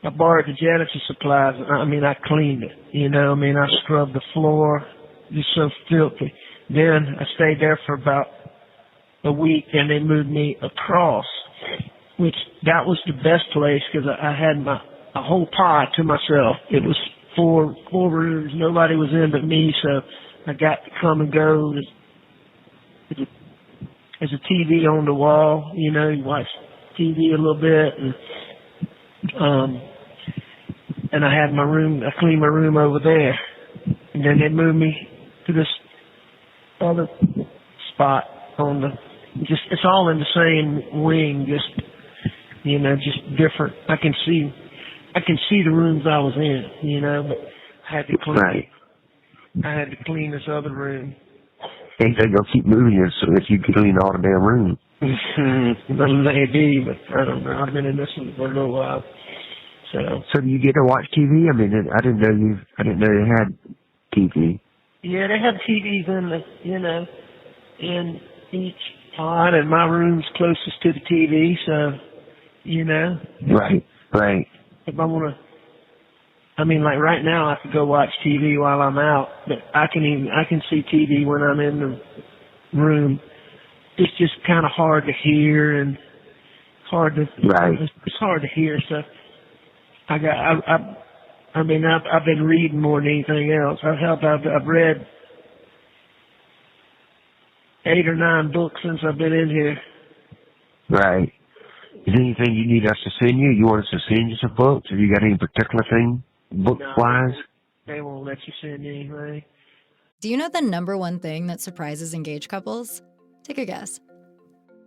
I borrowed the janitor supplies. I cleaned it. I scrubbed the floor. Just so filthy. Then I stayed there for about a week, and they moved me across, which that was the best place because I had a whole pod to myself. It was four rooms. Nobody was in but me, so I got to come and go. There's a TV on the wall. You watch TV a little bit, and I had my room. I cleaned my room over there, and then they moved me to this other spot it's all in the same wing, just different. I can see the rooms I was in, but I had to clean. Right. I had to clean this other room. Ain't they gonna keep moving you so that you can clean all the damn room? Maybe, but I don't know. I've been in this one for a little while. So do you get to watch TV? I didn't know you had TV. Yeah, they have TVs in each pod, and my room's closest to the TV, so, Right. If I want to, like right now I could go watch TV while I'm out, but I can see TV when I'm in the room. It's just kind of hard to hear and it's hard to hear, so I've been reading more than anything else. I've read 8 or 9 books since I've been in here. Right. Is there anything you need us to send you? You want us to send you some books? Have you got any particular thing, book-wise? They won't let you send anything. Do you know the number one thing that surprises engaged couples? Take a guess.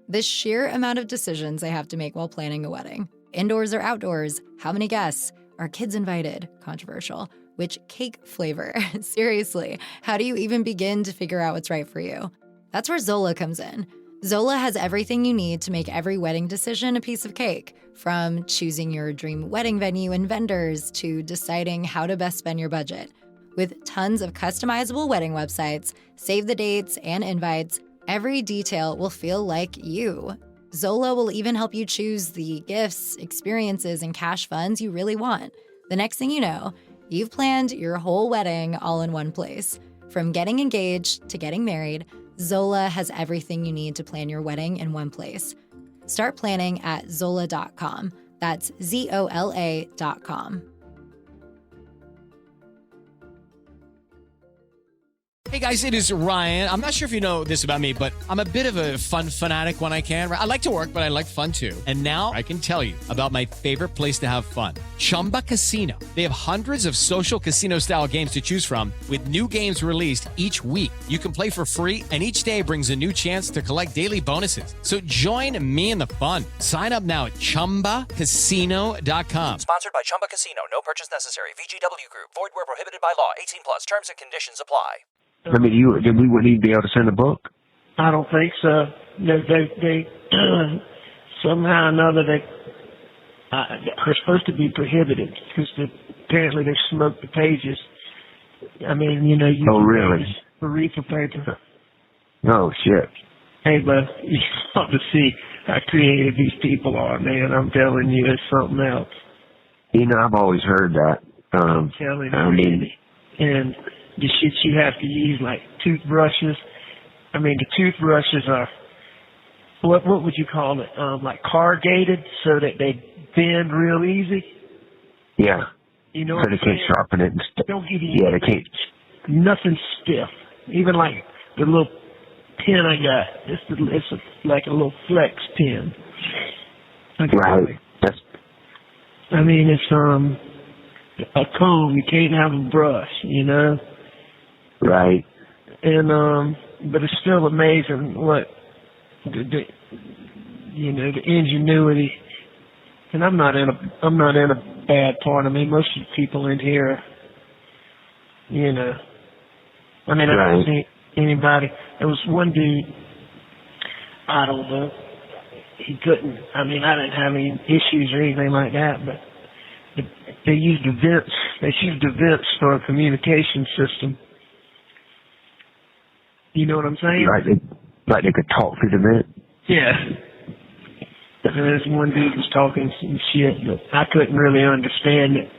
The sheer amount of decisions they have to make while planning a wedding. Indoors or outdoors? How many guests? Are kids invited? Controversial. Which cake flavor? Seriously, how do you even begin to figure out what's right for you? That's where Zola comes in. Zola has everything you need to make every wedding decision a piece of cake, from choosing your dream wedding venue and vendors to deciding how to best spend your budget. With tons of customizable wedding websites, save the dates, and invites, every detail will feel like you. Zola will even help you choose the gifts, experiences, and cash funds you really want. The next thing you know, you've planned your whole wedding all in one place. From getting engaged to getting married, Zola has everything you need to plan your wedding in one place. Start planning at Zola.com. That's ZOLA.com. Hey guys, it is Ryan. I'm not sure if you know this about me, but I'm a bit of a fun fanatic when I can. I like to work, but I like fun too. And now I can tell you about my favorite place to have fun, Chumba Casino. They have hundreds of social casino style games to choose from with new games released each week. You can play for free and each day brings a new chance to collect daily bonuses. So join me in the fun. Sign up now at ChumbaCasino.com. Sponsored by Chumba Casino. No purchase necessary. VGW Group. Void where prohibited by law. 18 plus. Terms and conditions apply. I mean, we wouldn't even be able to send a book. I don't think so. They somehow or another they are supposed to be prohibited because apparently they smoked the pages. I mean, you know, you really? For reefer paper. Oh shit! Hey, but you ought to see how creative these people are, man. I'm telling you, it's something else. You know, I've always heard that. I'm telling you, and the shit you have to use, like toothbrushes. I mean, the toothbrushes are, what would you call it? Like corrugated so that they bend real easy. Yeah. You know, so they can't sharpen it and stuff. Don't give you they can't. Nothing stiff. Even like the little pen I got, it's like a little flex pen. Right. I mean, it's a comb. You can't have a brush, you know. Right. And but it's still amazing what the ingenuity. And I'm not in a bad part. I mean, most of the people in here, you know. I mean, I don't see anybody. There was one dude. I don't know. He couldn't. I mean, I didn't have any issues or anything like that, but they used events. They used events for a communication system. You know what I'm saying? Like they could talk through the vent? Yeah. And this one dude was talking some shit, but I couldn't really understand it,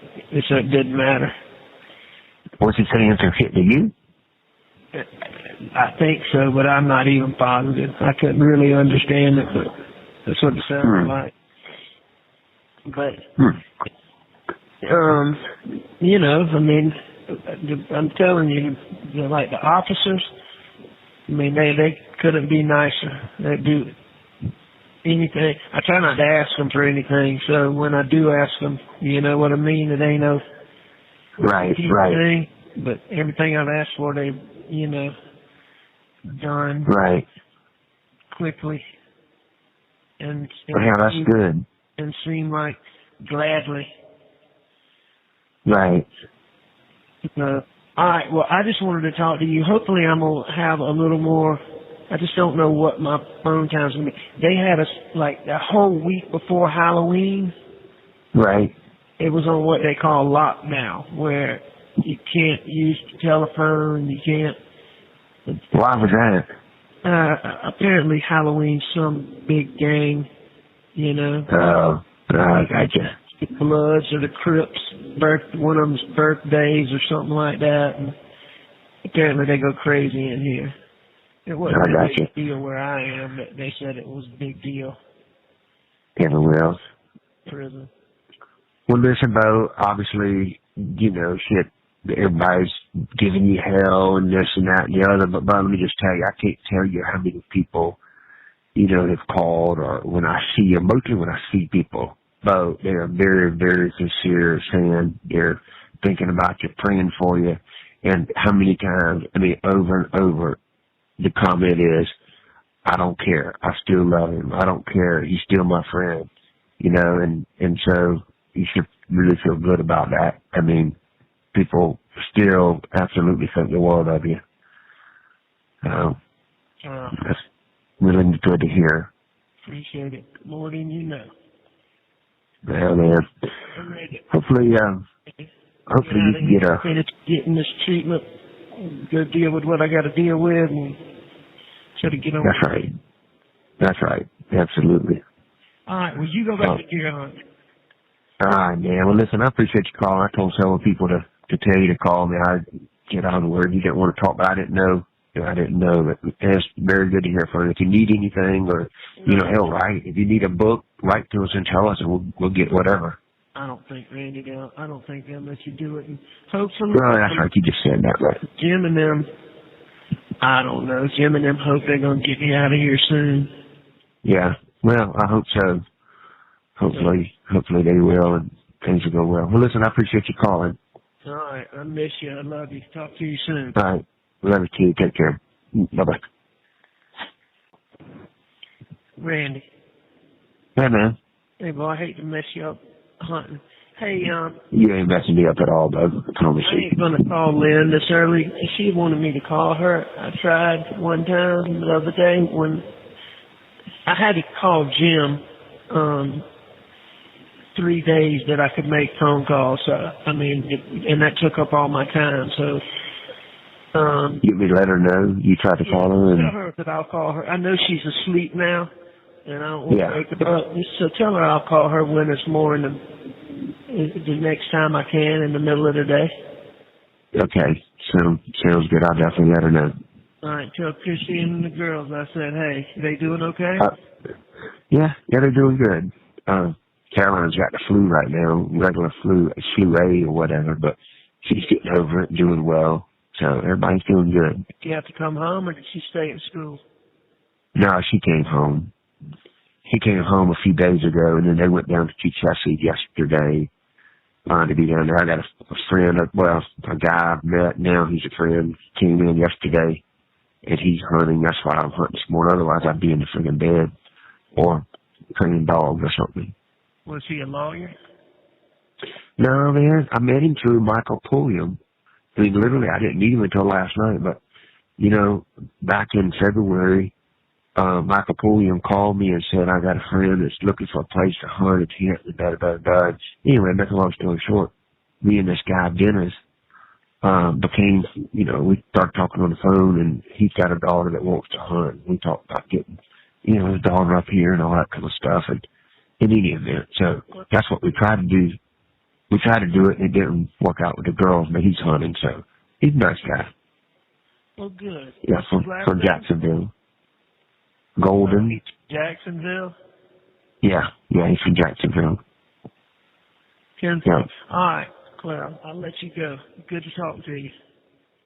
so it didn't matter. Was he saying some shit to you? I think so, but I'm not even positive. I couldn't really understand it, but that's what it sounded like. But, you know, I mean, I'm telling you, like the officers, I mean, they couldn't be nicer. They do anything. I try not to ask them for anything, so when I do ask them, you know what I mean? It ain't no thing, but everything I've asked for, they, you know, done quickly. And that's good. And seem like gladly. Right. All right, well, I just wanted to talk to you. Hopefully I'm going to have a little more. I just don't know what my phone time's going to be. They had us, like, a whole week before Halloween. Right. It was on what they call lockdown, where you can't use the telephone, you can't. Why was that? Apparently Halloween's some big gang, you know. Oh, I gotcha. The Bloods or the Crips, one of them's birthdays or something like that. And apparently they go crazy in here. It wasn't a big deal where I am, but they said it was a big deal. Everywhere else? Prison. Well, listen, Bo, obviously, you know, shit, everybody's giving you hell and this and that and the other, but let me just tell you, I can't tell you how many people, you know, have called, or when I see them, mostly when I see people, Bo, they are very, very sincere, saying they're thinking about you, praying for you, and how many times, I mean, over and over, the comment is, I don't care, I still love him, I don't care, he's still my friend, you know, and so you should really feel good about that. I mean, people still absolutely think the world of you. That's really good to hear. Appreciate it more than you know. Well, man. Hopefully you can get getting this treatment, go deal with what I got to deal with, and try to get on. That's right. That's right. Absolutely. All right. Well, you go back to deer hunting. All right, man. Well, listen, I appreciate you calling. I told several people to tell you to call me. I get on the word. You didn't want to talk, but I didn't know I didn't know, but it's very good to hear from you. If you need anything or, hell, right, if you need a book, write to us and tell us, and we'll get whatever. I don't think, Randy, I don't think they'll let you do it. And hopefully, Well, that's right. You just said that, right? Jim and them, I don't know. Jim and them hope they're going to get me out of here soon. Yeah. Well, I hope so. Hopefully they will, and things will go well. Well, listen, I appreciate you calling. All right. I miss you. I love you. Talk to you soon. All right. Love you too. Take care. Bye-bye. Randy. Hey, man. Hey, boy, I hate to mess you up hunting. Hey, You ain't messing me up at all, Doug. I promise I you. ain't going to call Lynn this early. She wanted me to call her. I tried one time the other day when I had to call Jim 3 days that I could make phone calls. And that took up all my time. So, You want me to let her know you tried to call her? And... tell her that I'll call her. I know she's asleep now, and I don't want to wake her up. So tell her I'll call her when it's more the next time I can in the middle of the day. Okay. Sounds good. I'll definitely let her know. All right. Tell Chrissy and the girls I said, hey, they doing okay? Yeah, they're doing good. Caroline's got the flu right now, regular flu A or whatever, but she's getting over it, doing well. So everybody's doing good. Did you have to come home, or did she stay in school? No, she came home. He came home a few days ago, and then they went down to Chesapeake yesterday to be down there. I got a friend, a guy I've met now. He's a friend. Came in yesterday, and he's hunting. That's why I'm hunting this morning. Otherwise, I'd be in the friggin' bed or training dogs or something. Was he a lawyer? No, man. I met him through Michael Pulliam. I mean, literally, I didn't meet him until last night, but, back in February, Michael Pulliam called me and said, I got a friend that's looking for a place to hunt. It's here, da-da-da-da. Anyway, make a long story short, me and this guy, Dennis, became, we started talking on the phone, and he's got a daughter that wants to hunt. We talked about getting, his daughter up here and all that kind of stuff, and in any event. So that's what we tried to do. We tried to do it, and it didn't work out with the girls, but he's hunting, so he's a nice guy. Well, good. Yeah, from Jacksonville. Golden. Jacksonville? Yeah, he's from Jacksonville. Yeah. All right, Claire, I'll let you go. Good to talk to you.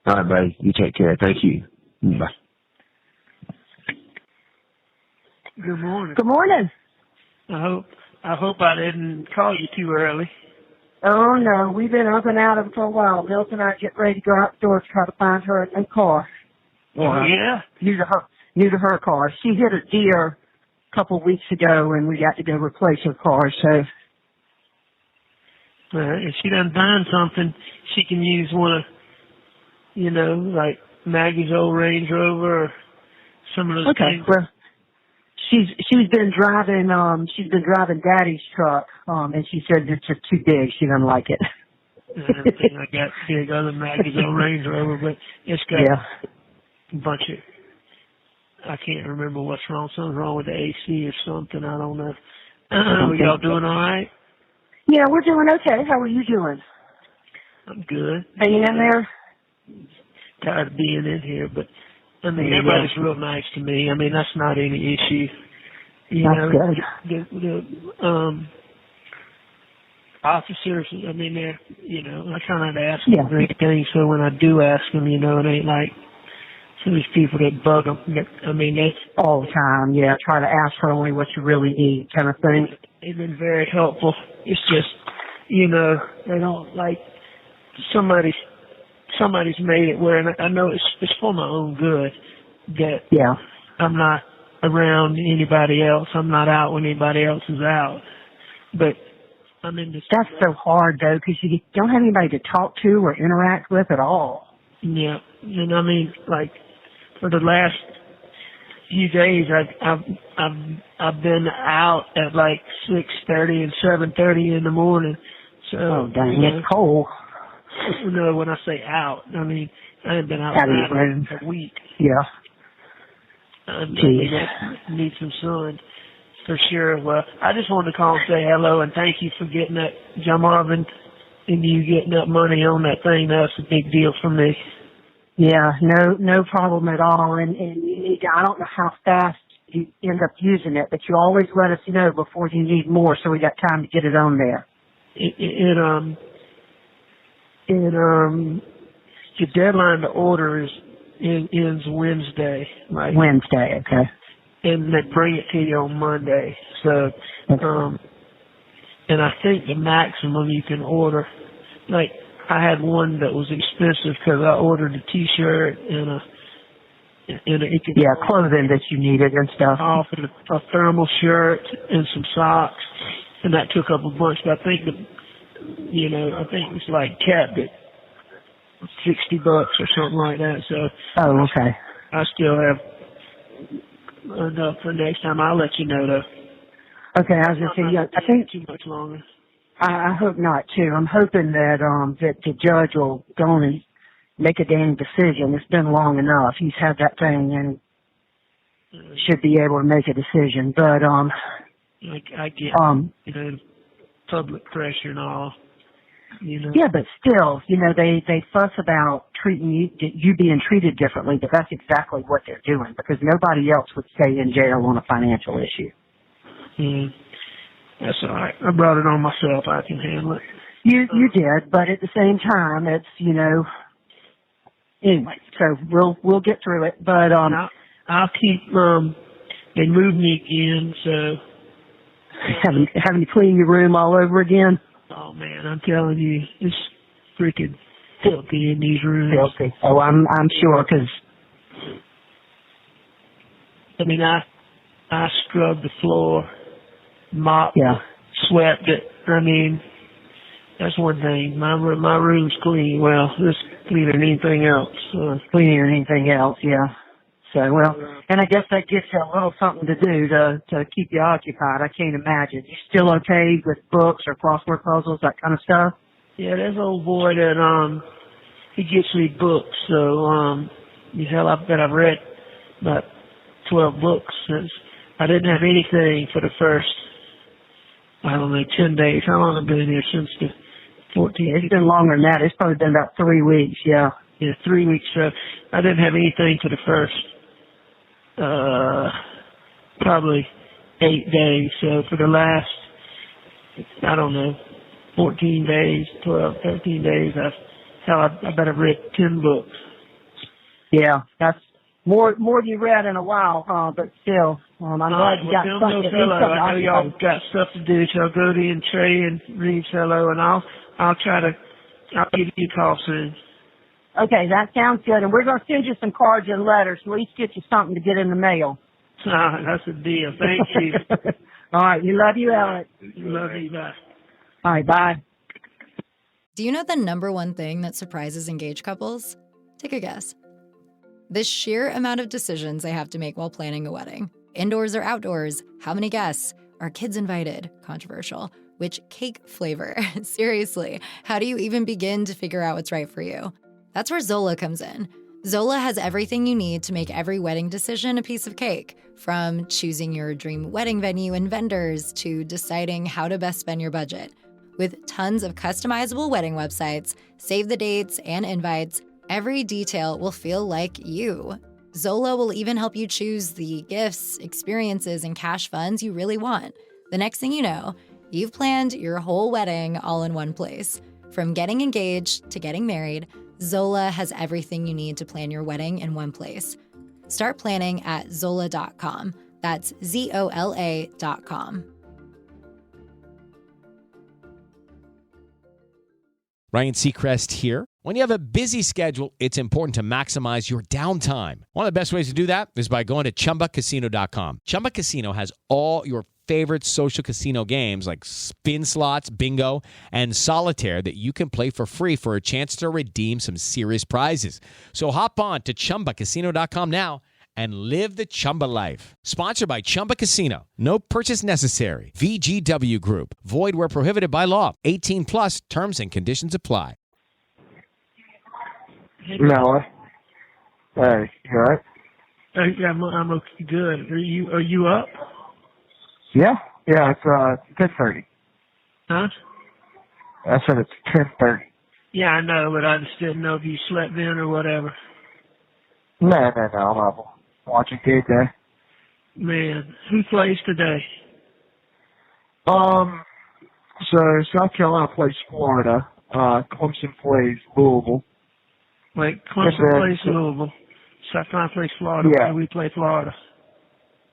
All right, buddy. You take care. Thank you. Bye. Good morning. Good morning. I hope I didn't call you too early. Oh, no. We've been up and out of it for a while. Mills and I get ready to go outdoors to try to find her a new car. Oh, yeah? New to her car. She hit a deer a couple of weeks ago, and we got to go replace her car, so. If she doesn't find something, she can use one of, like Maggie's old Range Rover or some of those things. Well, she's been driving Daddy's truck, and she said it's just too big. She doesn't like it. Everything I got big other than Maggie's old Range Rover, but it's got a bunch of, I can't remember what's wrong. Something's wrong with the AC or something. I don't know. Y'all doing all right? Yeah, we're doing okay. How are you doing? I'm good. Hanging in there? Tired of being in here, but everybody's real nice to me. That's not any issue. That's good. The officers, they're, I try not to ask them for anything, so when I do ask them, it ain't like some of these people that bug them. They all the time, try to ask for only what you really need kind of thing. They've been very helpful. It's just, they don't like somebody's made it where, and I know it's for my own good that I'm not around anybody else. I'm not out when anybody else is out. But that's so hard though, because you don't have anybody to talk to or interact with at all. Yeah, and for the last few days, I've been out at like 6:30 and 7:30 in the morning. So dang, it's cold. When I say out, I haven't been out in a week. Yeah. I need some sun for sure. Well, I just wanted to call and say hello and thank you for getting that, John Marvin, and you getting that money on that thing. That's a big deal for me. Yeah, no problem at all. And you need to, I don't know how fast you end up using it, but you always let us know before you need more so we got time to get it on there. Your deadline to order ends Wednesday. Like, Wednesday, okay. And they bring it to you on Monday. So, and I think the maximum you can order, like, I had one that was expensive because I ordered a T-shirt and clothing that you needed and stuff. Offered a thermal shirt and some socks, and that took up a bunch. But I think I think it was like capped at $60 or something like that. So. Oh, okay. I still have enough for next time. I'll let you know though. Okay, I was gonna say, yeah, I think too much longer. I hope not too. I'm hoping that that the judge will go on and make a dang decision. It's been long enough. He's had that thing and should be able to make a decision. But I get public pressure and all. Yeah, but still, they fuss about treating you being treated differently, but that's exactly what they're doing because nobody else would stay in jail on a financial issue. That's all right. I brought it on myself. I can handle it. You did, but at the same time, it's anyway. So we'll get through it. But I'll keep. They moved me again, so having to clean your room all over again. Oh man, I'm telling you, it's freaking filthy in these rooms. Filthy. Oh, I'm sure because. I mean, I scrubbed the floor, mopped, swept it. I mean, that's one thing. My room's clean. Well, it's cleaner than anything else. Cleaner than anything else, yeah. So, well, and I guess that gives you a little something to do to keep you occupied. I can't imagine. You still okay with books or crossword puzzles, that kind of stuff? Yeah, there's an old boy that, he gets me books. So, I bet I've read about 12 books since I didn't have anything for the first, 10 days. How long have I been here? Since the 14th? It's been longer than that. It's probably been about 3 weeks, yeah. Yeah, 3 weeks. So I didn't have anything for the first, probably 8 days. So for the last, 14 days, 12, 13 days, I bet I've read 10 books. Yeah, that's more than you read in a while, but still, I'm glad you got something. I know y'all got stuff to do, so I'll go to you and Trey and read hello, and I'll give you a call soon. Okay, that sounds good, and we're going to send you some cards and letters, so at least get you something to get in the mail. That's a deal. Thank you. All right, love you, Alex. Love you, bye. All right, bye. Do you know the number one thing that surprises engaged couples? Take a guess. The sheer amount of decisions they have to make while planning a wedding. Indoors or outdoors? How many guests? Are kids invited? Controversial. Which cake flavor? Seriously, how do you even begin to figure out what's right for you? That's where Zola comes in. Zola has everything you need to make every wedding decision a piece of cake, from choosing your dream wedding venue and vendors to deciding how to best spend your budget. With tons of customizable wedding websites, save the dates and invites, every detail will feel like you. Zola will even help you choose the gifts, experiences, and cash funds you really want. The next thing you know, you've planned your whole wedding all in one place. From getting engaged to getting married, Zola has everything you need to plan your wedding in one place. Start planning at Zola.com. That's ZOLA.com. Ryan Seacrest here. When you have a busy schedule, it's important to maximize your downtime. One of the best ways to do that is by going to ChumbaCasino.com. Chumba Casino has all your favorite social casino games like spin slots, bingo, and solitaire that you can play for free for a chance to redeem some serious prizes. So hop on to ChumbaCasino.com now and live the Chumba life. Sponsored by Chumba Casino. No purchase necessary. VGW Group. Void where prohibited by law. 18 plus terms and conditions apply. No. Hey, you all right? I'm okay, good. Are you up? Yeah, it's 10:30. Huh? I said it's 10:30. Yeah, I know, but I just didn't know if you slept in or whatever. No, I'm up watching game day. Man, who plays today? So South Carolina plays Florida. Clemson plays Louisville. Wait, Clemson plays Louisville. South Carolina plays Florida. Yeah. Where do we play Florida?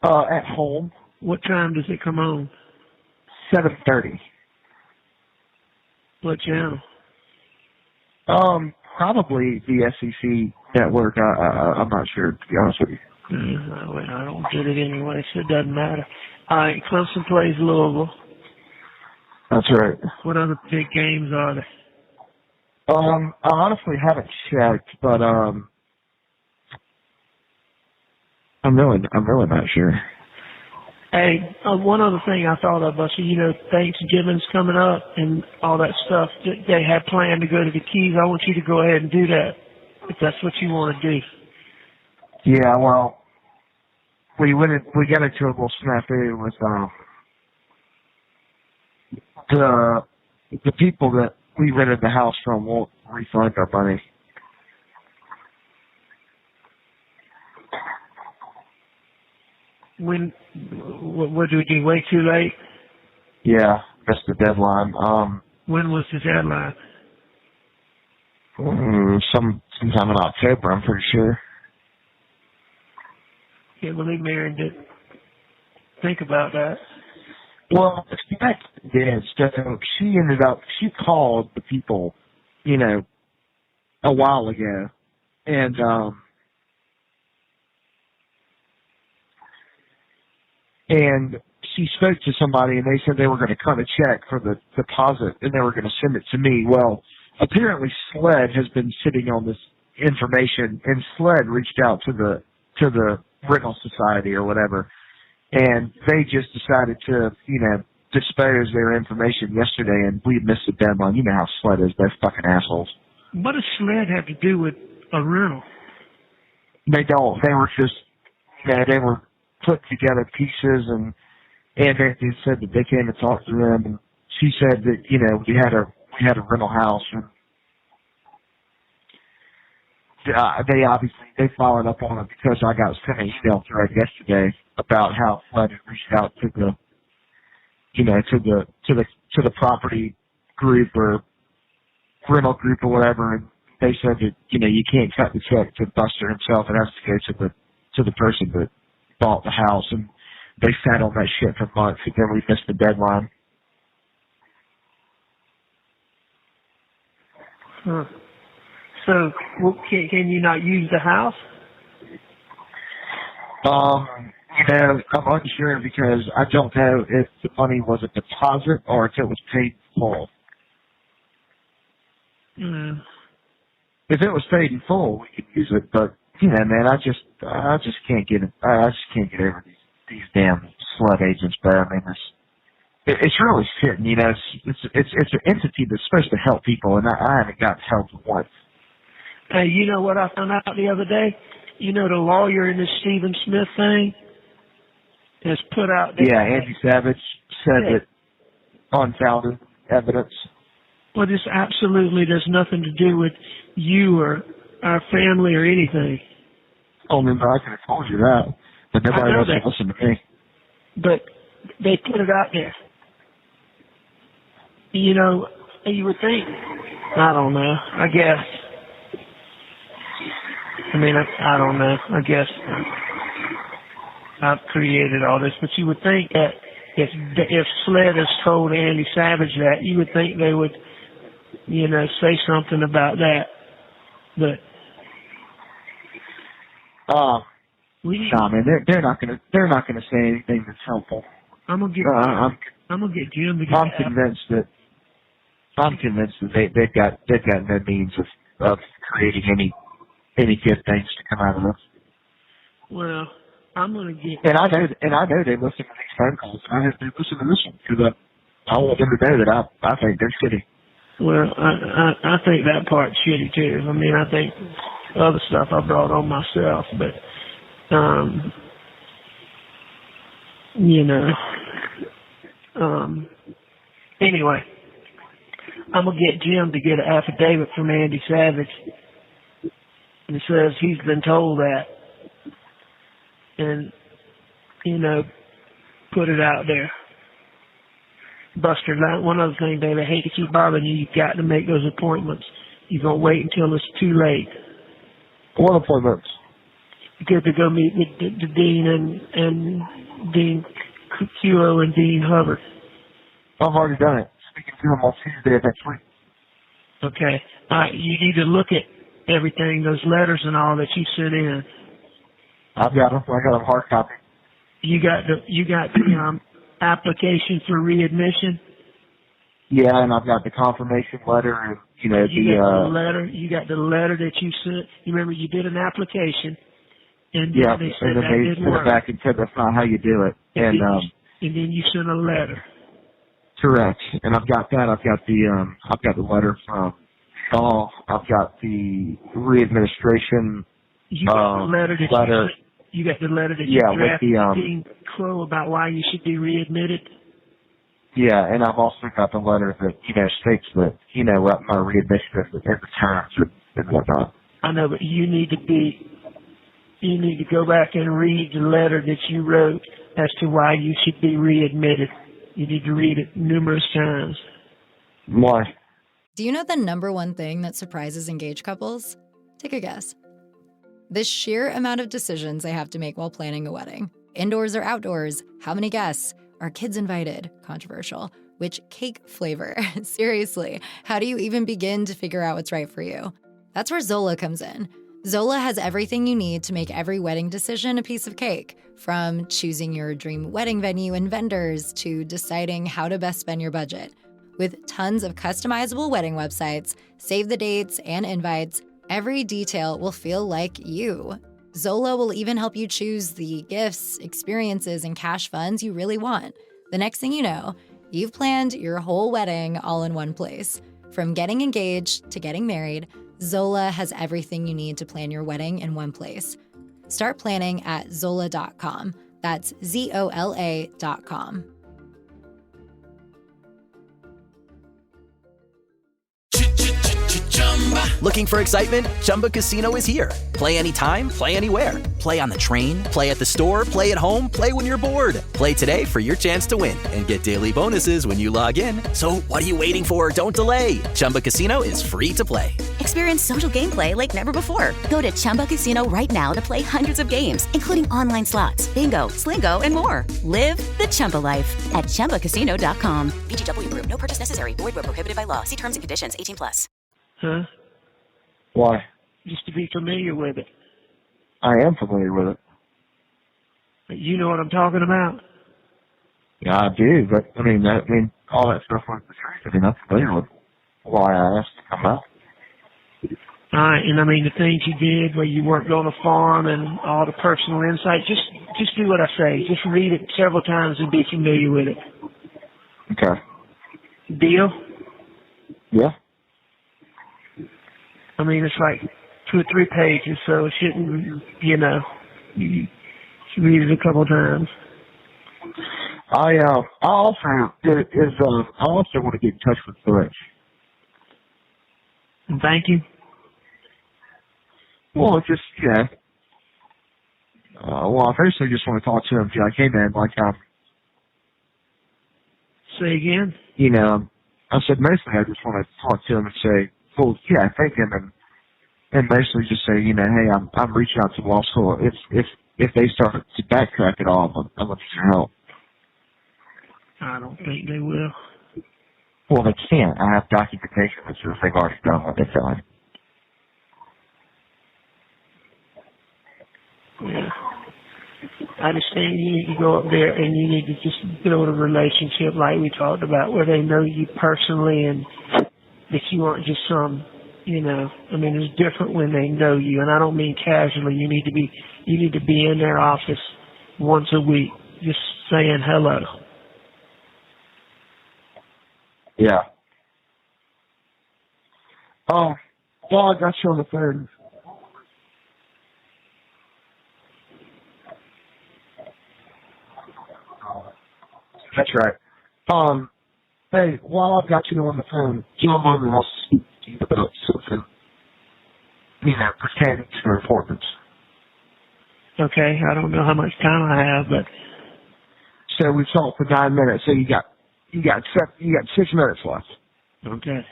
At home. What time does it come on? 7:30. What channel? Probably the SEC network. I'm not sure, to be honest with you. I don't get it anyway, so it doesn't matter. All right, Clemson plays Louisville. That's right. What other big games are there? I honestly haven't checked, but I'm really not sure. Hey, one other thing I thought of, Buster, Thanksgiving's coming up and all that stuff. They had planned to go to the Keys. I want you to go ahead and do that, if that's what you want to do. Yeah, well, we got into a little snafu with the people that we rented the house from won't refund our money. What do we do? Way too late? Yeah, missed the deadline. When was the deadline? Sometime in October, I'm pretty sure. Can't believe Marion didn't think about that. Well, the fact is, so she called the people, a while ago, and she spoke to somebody, and they said they were going to cut a check for the deposit, and they were going to send it to me. Well, apparently SLED has been sitting on this information, and SLED reached out to the rental society or whatever, and they just decided to, dispose their information yesterday, and we missed the deadline. You know how SLED is. They're fucking assholes. What does SLED have to do with a rental? They don't. They were just, they were put together pieces, and they said that they came and talked to them, and she said that, we had a rental house, and they followed up on it because I got sent an email thread yesterday about how SLED had reached out to the to the property group or rental group or whatever, and they said that you can't cut the check to Buster himself. It has to go to the person that bought the house, and they sat on that shit for months, and then we missed the deadline. Huh. So, can you not use the house? I'm unsure because I don't know if the money was a deposit or if it was paid in full. Mm. If it was paid in full, we could use it, but man, I just can't get it. I just can't get over these damn SLED agents. But I mean, it's really shit. It's an entity that's supposed to help people, and I haven't got help once. Hey, you know what I found out the other day? The lawyer in this Stephen Smith thing has put out. Yeah, Andy Savage said that unfounded evidence. Well, this absolutely does nothing to do with you or our family or anything. Oh, man, I could have told you that, but nobody else would listen to me. But they put it out there. You would think. I don't know. I guess. I don't know. I guess I've created all this, but you would think that if SLED has told Andy Savage that, you would think they would, say something about that. But man, they're not gonna say anything that's helpful. I'm gonna get Jim to get. I'm convinced that they've got no means of creating any good things to come out of this. Well, I'm gonna get. And I know they listen to these phone calls. I hope they listen to this one because I want them to know that I think they're shitty. Well, I think that part's shitty too. I think other stuff I brought on myself, but anyway, I'm gonna get Jim to get an affidavit from Andy Savage And it says he's been told that. And, put it out there. Buster, one other thing, baby, I hate to keep bothering you. You've got to make those appointments. You're going to wait until it's too late. What appointments? You're good to go meet with the Dean and Dean Kuo and Dean Hubbard. I've already done it. Speaking to him on Tuesday of next week. Okay. All right, you need to look at everything, those letters and all that you sent in. I've got them. I got them hard copy. You got the application for readmission? Yeah, and I've got the confirmation letter and, you got the letter. You got the letter that you sent. You remember you did an application, and yeah, they said and then they sent it back and said that's not how you do it. And then you sent a letter. Correct. And I've got that. I've got the letter from Shaw. I've got the readministration. You got the letter that you got the letter that you drafted Dean Crow about why you should be readmitted. Yeah, and I've also got the letter that, states that, what my readmission is at the times and whatnot. I know, but you need to go back and read the letter that you wrote as to why you should be readmitted. You need to read it numerous times. Why? Do you know the number one thing that surprises engaged couples? Take a guess. The sheer amount of decisions they have to make while planning a wedding. Indoors or outdoors? How many guests? Are kids invited? Controversial. Which cake flavor? Seriously, how do you even begin to figure out what's right for you? That's where Zola comes in. Zola has everything you need to make every wedding decision a piece of cake, from choosing your dream wedding venue and vendors to deciding how to best spend your budget. With tons of customizable wedding websites, save the dates and invites, every detail will feel like you. Zola will even help you choose the gifts, experiences, and cash funds you really want. The next thing you know, you've planned your whole wedding all in one place. From getting engaged to getting married, Zola has everything you need to plan your wedding in one place. Start planning at Zola.com. That's ZOLA.com. Looking for excitement? Chumba Casino is here. Play anytime, play anywhere. Play on the train, play at the store, play at home, play when you're bored. Play today for your chance to win and get daily bonuses when you log in. So what are you waiting for? Don't delay. Chumba Casino is free to play. Experience social gameplay like never before. Go to Chumba Casino right now to play hundreds of games, including online slots, bingo, Slingo, and more. Live the Chumba life at ChumbaCasino.com. VGW Group. No purchase necessary. Void where prohibited by law. See terms and conditions. 18+. Huh? Why? Just to be familiar with it. I am familiar with it. You know what I'm talking about? Yeah, I do, but all that stuff was the truth. I'm familiar with why I asked to come out. All right, and the things you did where you worked on a farm and all the personal insight, just do what I say. Just read it several times and be familiar with it. Okay. Deal? Yeah. It's like 2 or 3 pages, so it shouldn't, you should read it a couple of times. I also want to get in touch with Butch. Thank you. Well, just, I basically just want to talk to him, Jack. Hey, man, Say again? I said mostly I just want to talk to him and say, well, yeah, thank him, and basically just say, hey, I'm reaching out to law school. If they start to backtrack at all, I'm looking for help. I don't think they will. Well, they can't. I have documentation that says they've already done what they've done. Yeah. I just think you need to go up there and you need to just build a relationship like we talked about, where they know you personally and that you aren't just some, it's different when they know you, and I don't mean casually. You need to be in their office once a week, just saying hello. Yeah. Oh, well, I got you on the phone. That's right. Hey, while I've got you on the phone, John Morgan wants to speak to you about something. pretending to report this. Okay, I don't know how much time I have, but So we've talked for 9 minutes. So you got 6 minutes left. okay.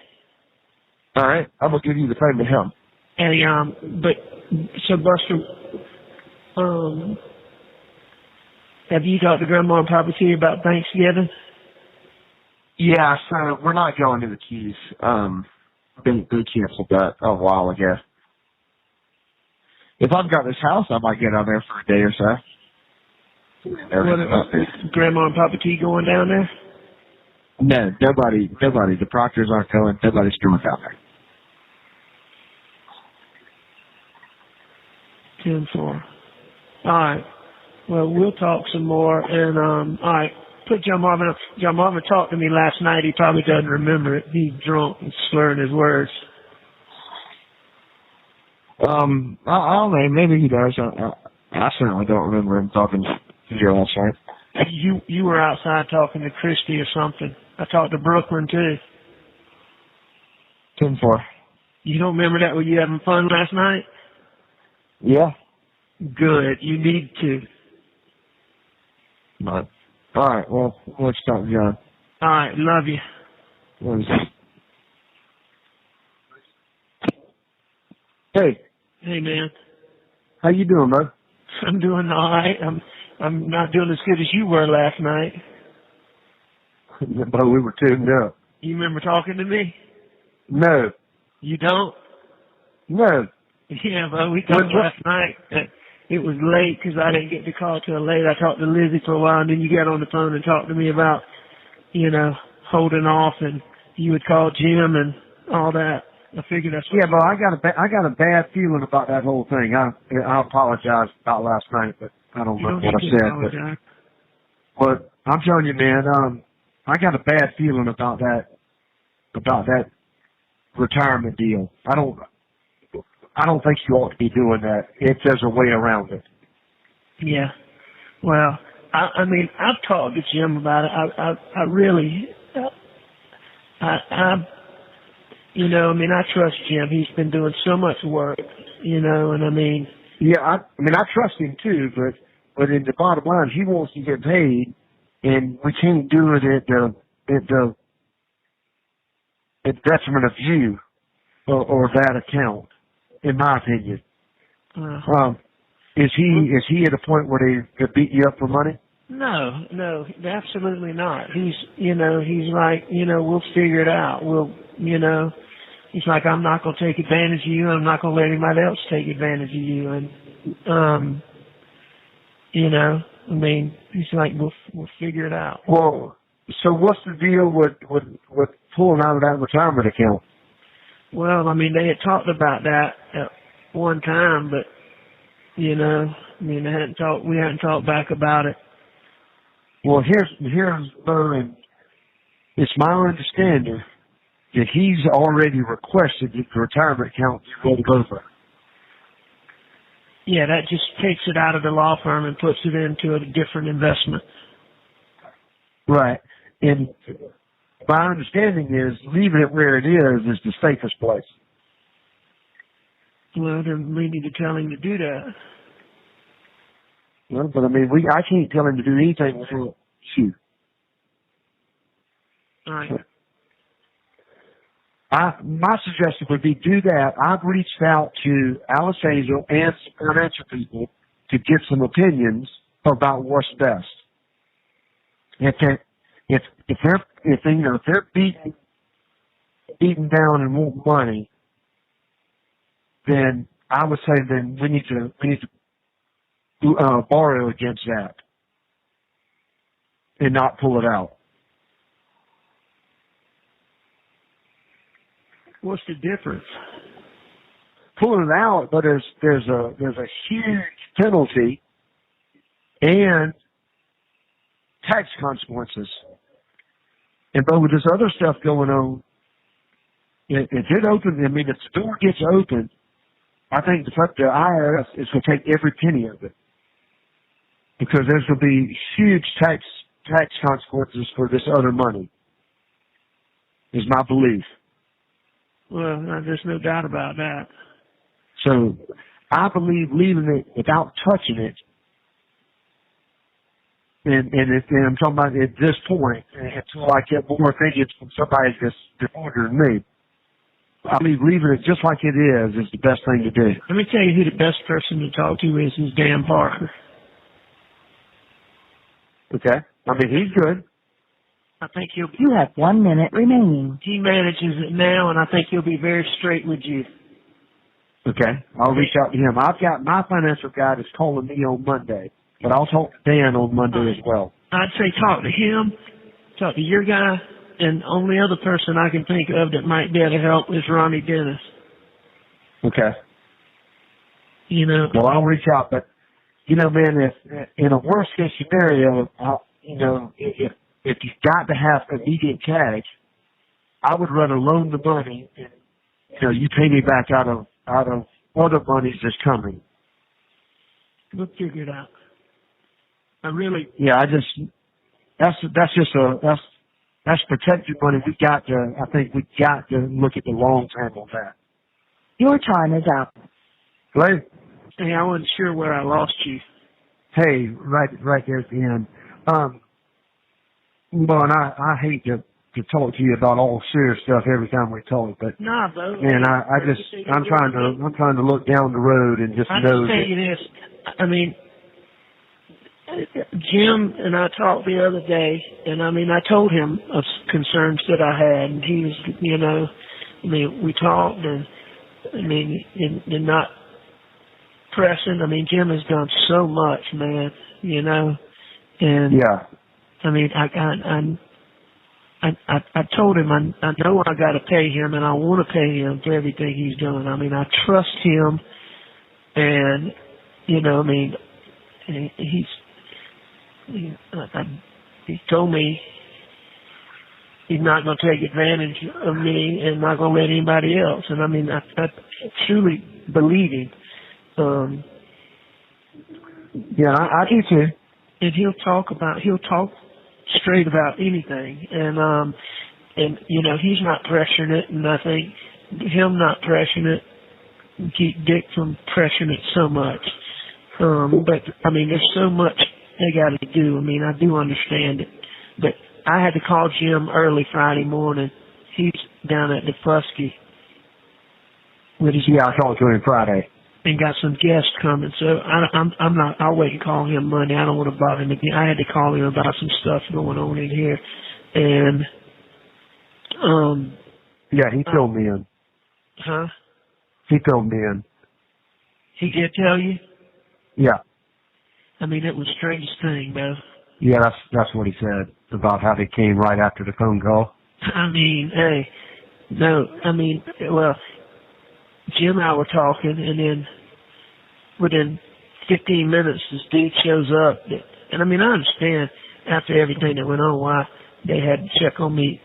All right, I'm gonna give you the phone to him. Hey, but so Buster, have you talked to Grandma and Papa T about Thanksgiving? Yeah, so we're not going to the Keys. They canceled that a while ago. If I've got this house, I might get out there for a day or so. Grandma and Papa T going down there? No, nobody. The Proctors aren't going. Nobody's going down there. 10-4. All right. Well, we'll talk some more. And all right, put John Marvin up. John Marvin talked to me last night. He probably doesn't remember it. He's drunk and slurring his words. I don't know. Maybe he does. I certainly don't remember him talking to you last night. You were outside talking to Christy or something. I talked to Brooklyn too. 10-4. You don't remember that? Were you having fun last night? Yeah. Good. You need to. But, all right. Well, let's talk, John. All right. Love you. Hey. Hey, man. How you doing, bud? I'm doing all right. I'm not doing as good as you were last night. But we were tuned up. You remember talking to me? No. You don't? No. Yeah, but we talked last night. It was late because I didn't get to call till late. I talked to Lizzie for a while, and then you got on the phone and talked to me about, holding off, and you would call Jim and all that. I figured that's but I got a bad feeling about that whole thing. I apologize about last night, but I don't know what I said. But I'm telling you, man, I got a bad feeling about that retirement deal. I don't think you ought to be doing that if there's a way around it. Yeah. Well, I mean, I've talked to Jim about it. I really, I trust Jim. He's been doing so much work, and I mean. Yeah, I trust him too, but in the bottom line, he wants to get paid, and we can't do it at the detriment of you or that account, in my opinion. Is he at a point where they could beat you up for money? No, absolutely not. He's like, we'll figure it out. He's like, I'm not going to take advantage of you. I'm not going to let anybody else take advantage of you. And, he's like, we'll figure it out. Well, so what's the deal with pulling out of that retirement account? Well, they had talked about that at one time, but, we hadn't talked back about it. Well, here's Bo, it's my understanding that he's already requested that the retirement account be rolled over. Yeah, that just takes it out of the law firm and puts it into a different investment. Right. And my understanding is leaving it where it is the safest place. Well, then we need to tell him to do that. Well, but I can't tell him to do anything without you. All right. My suggestion would be do that. I've reached out to Alice Angel and some financial people to get some opinions about what's best. If they're beaten down and want money, then I would say then we need to borrow against that and not pull it out. What's the difference? Pulling it out, but there's a huge penalty and tax consequences. And but with this other stuff going on, if the door gets open, I think the IRS is going to take every penny of it because there's going to be huge tax consequences for this other money. Is my belief. Well, there's no doubt about that. So I believe leaving it without touching it, and I'm talking about at this point, until I get more opinions from somebody that's older than me, I believe leaving it just like it is the best thing to do. Let me tell you who the best person to talk to is Dan Parker. Okay? I mean, he's good. I think he'll. You have 1 minute remaining. He manages it now, and I think he'll be very straight with you. Okay? I'll reach out to him. I've got my financial guy that's calling me on Monday, but I'll talk to Dan on Monday as well. I'd say talk to him, talk to your guy, and only other person I can think of that might be able to help is Ronnie Dennis. Okay. You know. Well, I'll reach out, but man, if in a worst case scenario, if you've got to have immediate cash, I would rather loan the money and you pay me back out of other monies that's coming. We'll figure it out. I really. Yeah, that's protected money. I think we got to look at the long term on that. Your time is up. Hello? Hey, I wasn't sure where I lost you. Hey, right there at the end. Well, and I hate to talk to you about all serious stuff every time we talk, but nah, bro. Man, I'm trying to look down the road and just know. I'll tell you this. I mean, Jim and I talked the other day, and I mean, I told him of concerns that I had, and he was, we talked, and I mean, and not pressing. I mean, Jim has done so much, man, and yeah. I mean, I told him I know I got to pay him, and I want to pay him for everything he's done. I mean, I trust him, and he told me he's not going to take advantage of me and not going to let anybody else. And I mean, I truly believe him. Yeah, I do too. And he'll talk straight about anything. And he's not pressuring it, and I think him not pressuring it keep Dick from pressuring it so much. But I mean, there's so much they got to do. I mean, I do understand it, but I had to call Jim early Friday morning. He's down at the Fusky with his I talked to him Friday and got some guests coming. So I'm not. I'll wait and call him Monday. I don't want to bother him again. I had to call him about some stuff going on in here, and yeah, he filled me in. Huh? He filled me in. He did tell you? Yeah. I mean, it was the strangest thing, though. Yeah, that's what he said about how they came right after the phone call. I mean, hey, no, I mean, well, Jim and I were talking, and then within 15 minutes, this dude shows up. And I mean, I understand after everything that went on why they had to check on me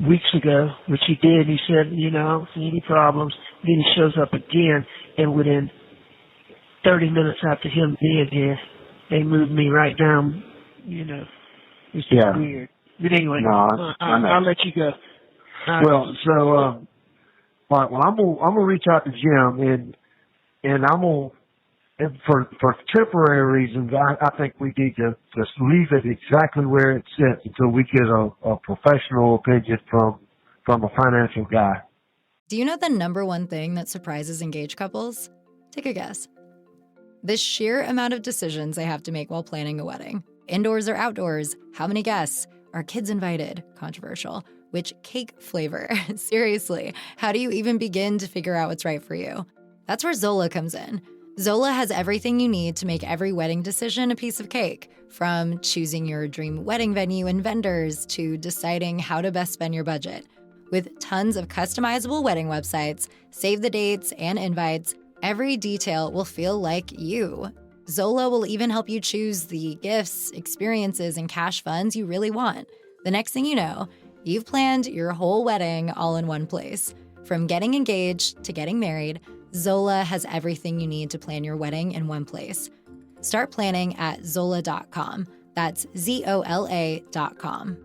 weeks ago, which he did. He said, I don't see any problems. Then he shows up again, and within 30 minutes after him being here, they moved me right down, It's just weird. But anyway, no, I'll let you go. Well, so, all right, well, I'm gonna reach out to Jim, and I'm gonna, and for temporary reasons, I think we need to just leave it exactly where it sits until we get a professional opinion from a financial guy. Do you know the number one thing that surprises engaged couples? Take a guess. The sheer amount of decisions they have to make while planning a wedding. Indoors or outdoors? How many guests? Are kids invited? Controversial. Which cake flavor? Seriously, how do you even begin to figure out what's right for you? That's where Zola comes in. Zola has everything you need to make every wedding decision a piece of cake, from choosing your dream wedding venue and vendors to deciding how to best spend your budget. With tons of customizable wedding websites, save the dates, and invites, every detail will feel like you. Zola will even help you choose the gifts, experiences, and cash funds you really want. The next thing you know, you've planned your whole wedding all in one place. From getting engaged to getting married, Zola has everything you need to plan your wedding in one place. Start planning at Zola.com. That's Zola.com.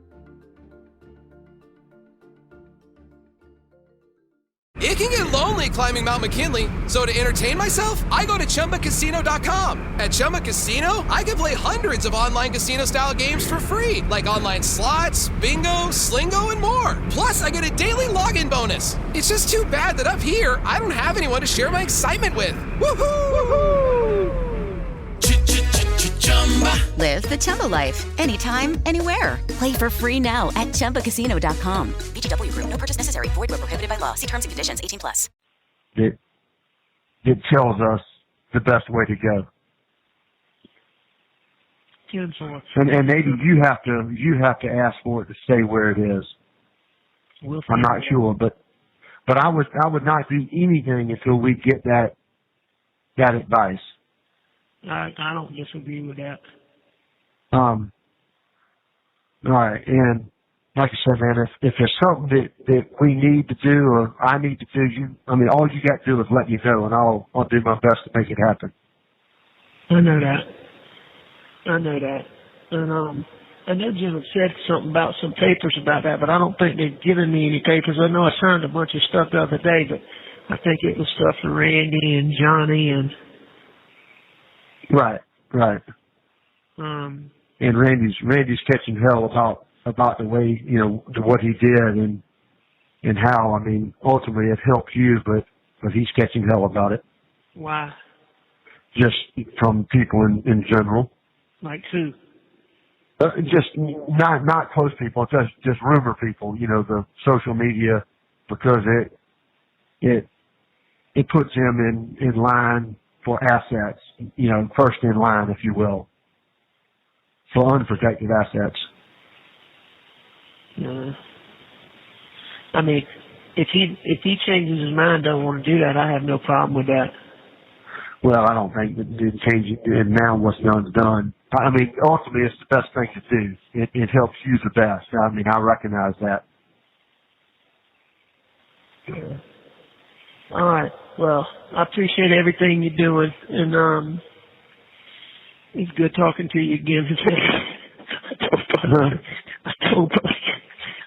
It can get lonely climbing Mount McKinley, so to entertain myself, I go to ChumbaCasino.com. At Chumba Casino, I can play hundreds of online casino-style games for free, like online slots, bingo, Slingo, and more. Plus, I get a daily login bonus. It's just too bad that up here, I don't have anyone to share my excitement with. Woohoo! Live the Chumba life. Anytime, anywhere. Play for free now at ChumbaCasino.com. VGW Group. No purchase necessary. Void where prohibited by law. See terms and conditions. 18+. It tells us the best way to go. And maybe you have to ask for it to stay where it is. I'm not sure, but I would not do anything until we get that advice. I don't disagree with that. All right, and like I said, man, if there's something that we need to do or I need to do, all you got to do is let me know, and I'll do my best to make it happen. I know that. And I know Jim had said something about some papers about that, but I don't think they've given me any papers. I know I signed a bunch of stuff the other day, but I think it was stuff for Randy and Johnny and. Right. And Randy's catching hell about the way, what he did and how, ultimately it helped you, but he's catching hell about it. Why? Just from people in general. Like who? Just not close people, just rumor people, the social media, because it puts him in line for assets, first in line, if you will, for unprotected assets. If he changes his mind, don't want to do that, I have no problem with that. Well, I don't think that changing it now, what's done is done. Ultimately, it's the best thing to do. It helps you the best. I recognize that. All right. Well, I appreciate everything you're doing, and it's good talking to you again.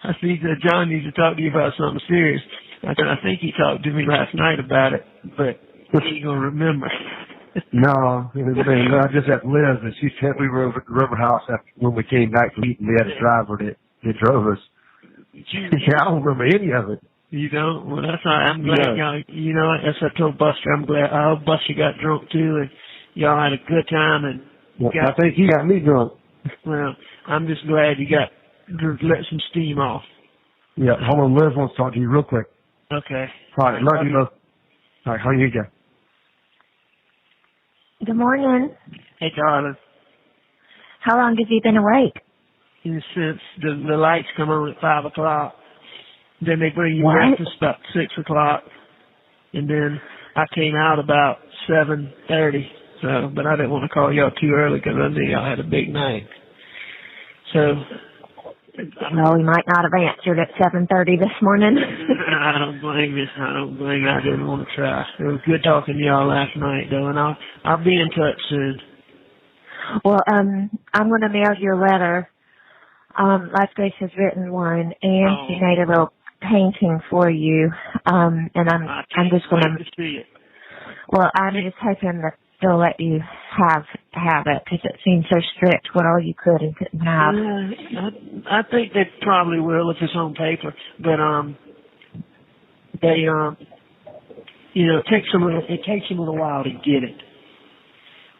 I see that John needs to talk to you about something serious. I think he talked to me last night about it, but he ain't gonna remember. No, I just had Liz, and she said we were over at the River House when we came back from eating. We had a driver that drove us. Yeah, I don't remember any of it. You don't? Well, that's all right. I'm glad y'all, as I told Buster, I'm glad. I hope Buster got drunk too, and y'all had a good time. And I think he got me drunk. Well, I'm just glad you got let some steam off. Yeah, hold on. Liz wants to talk to you real quick. Okay. All right, love you both. All right, how you go? Good morning. Hey, darling. How long have you been awake? Since the lights come on at 5 o'clock. Then they bring you breakfast about 6 o'clock. And then I came out about 7:30. So, but I didn't want to call y'all too early because I knew y'all had a big night. So. Well, we might not have answered at 7:30 this morning. I don't blame you. I didn't want to try. It was good talking to y'all last night, though, and I'll be in touch soon. Well, I'm going to mail you a letter. Life Grace has written one, and she made a little painting for you. And I'm just going to see it. Well, I'm just hoping that they'll let you have it, because it seems so strict what all you could and couldn't have. I think they probably will if it's on paper, but they it takes them a little while to get it.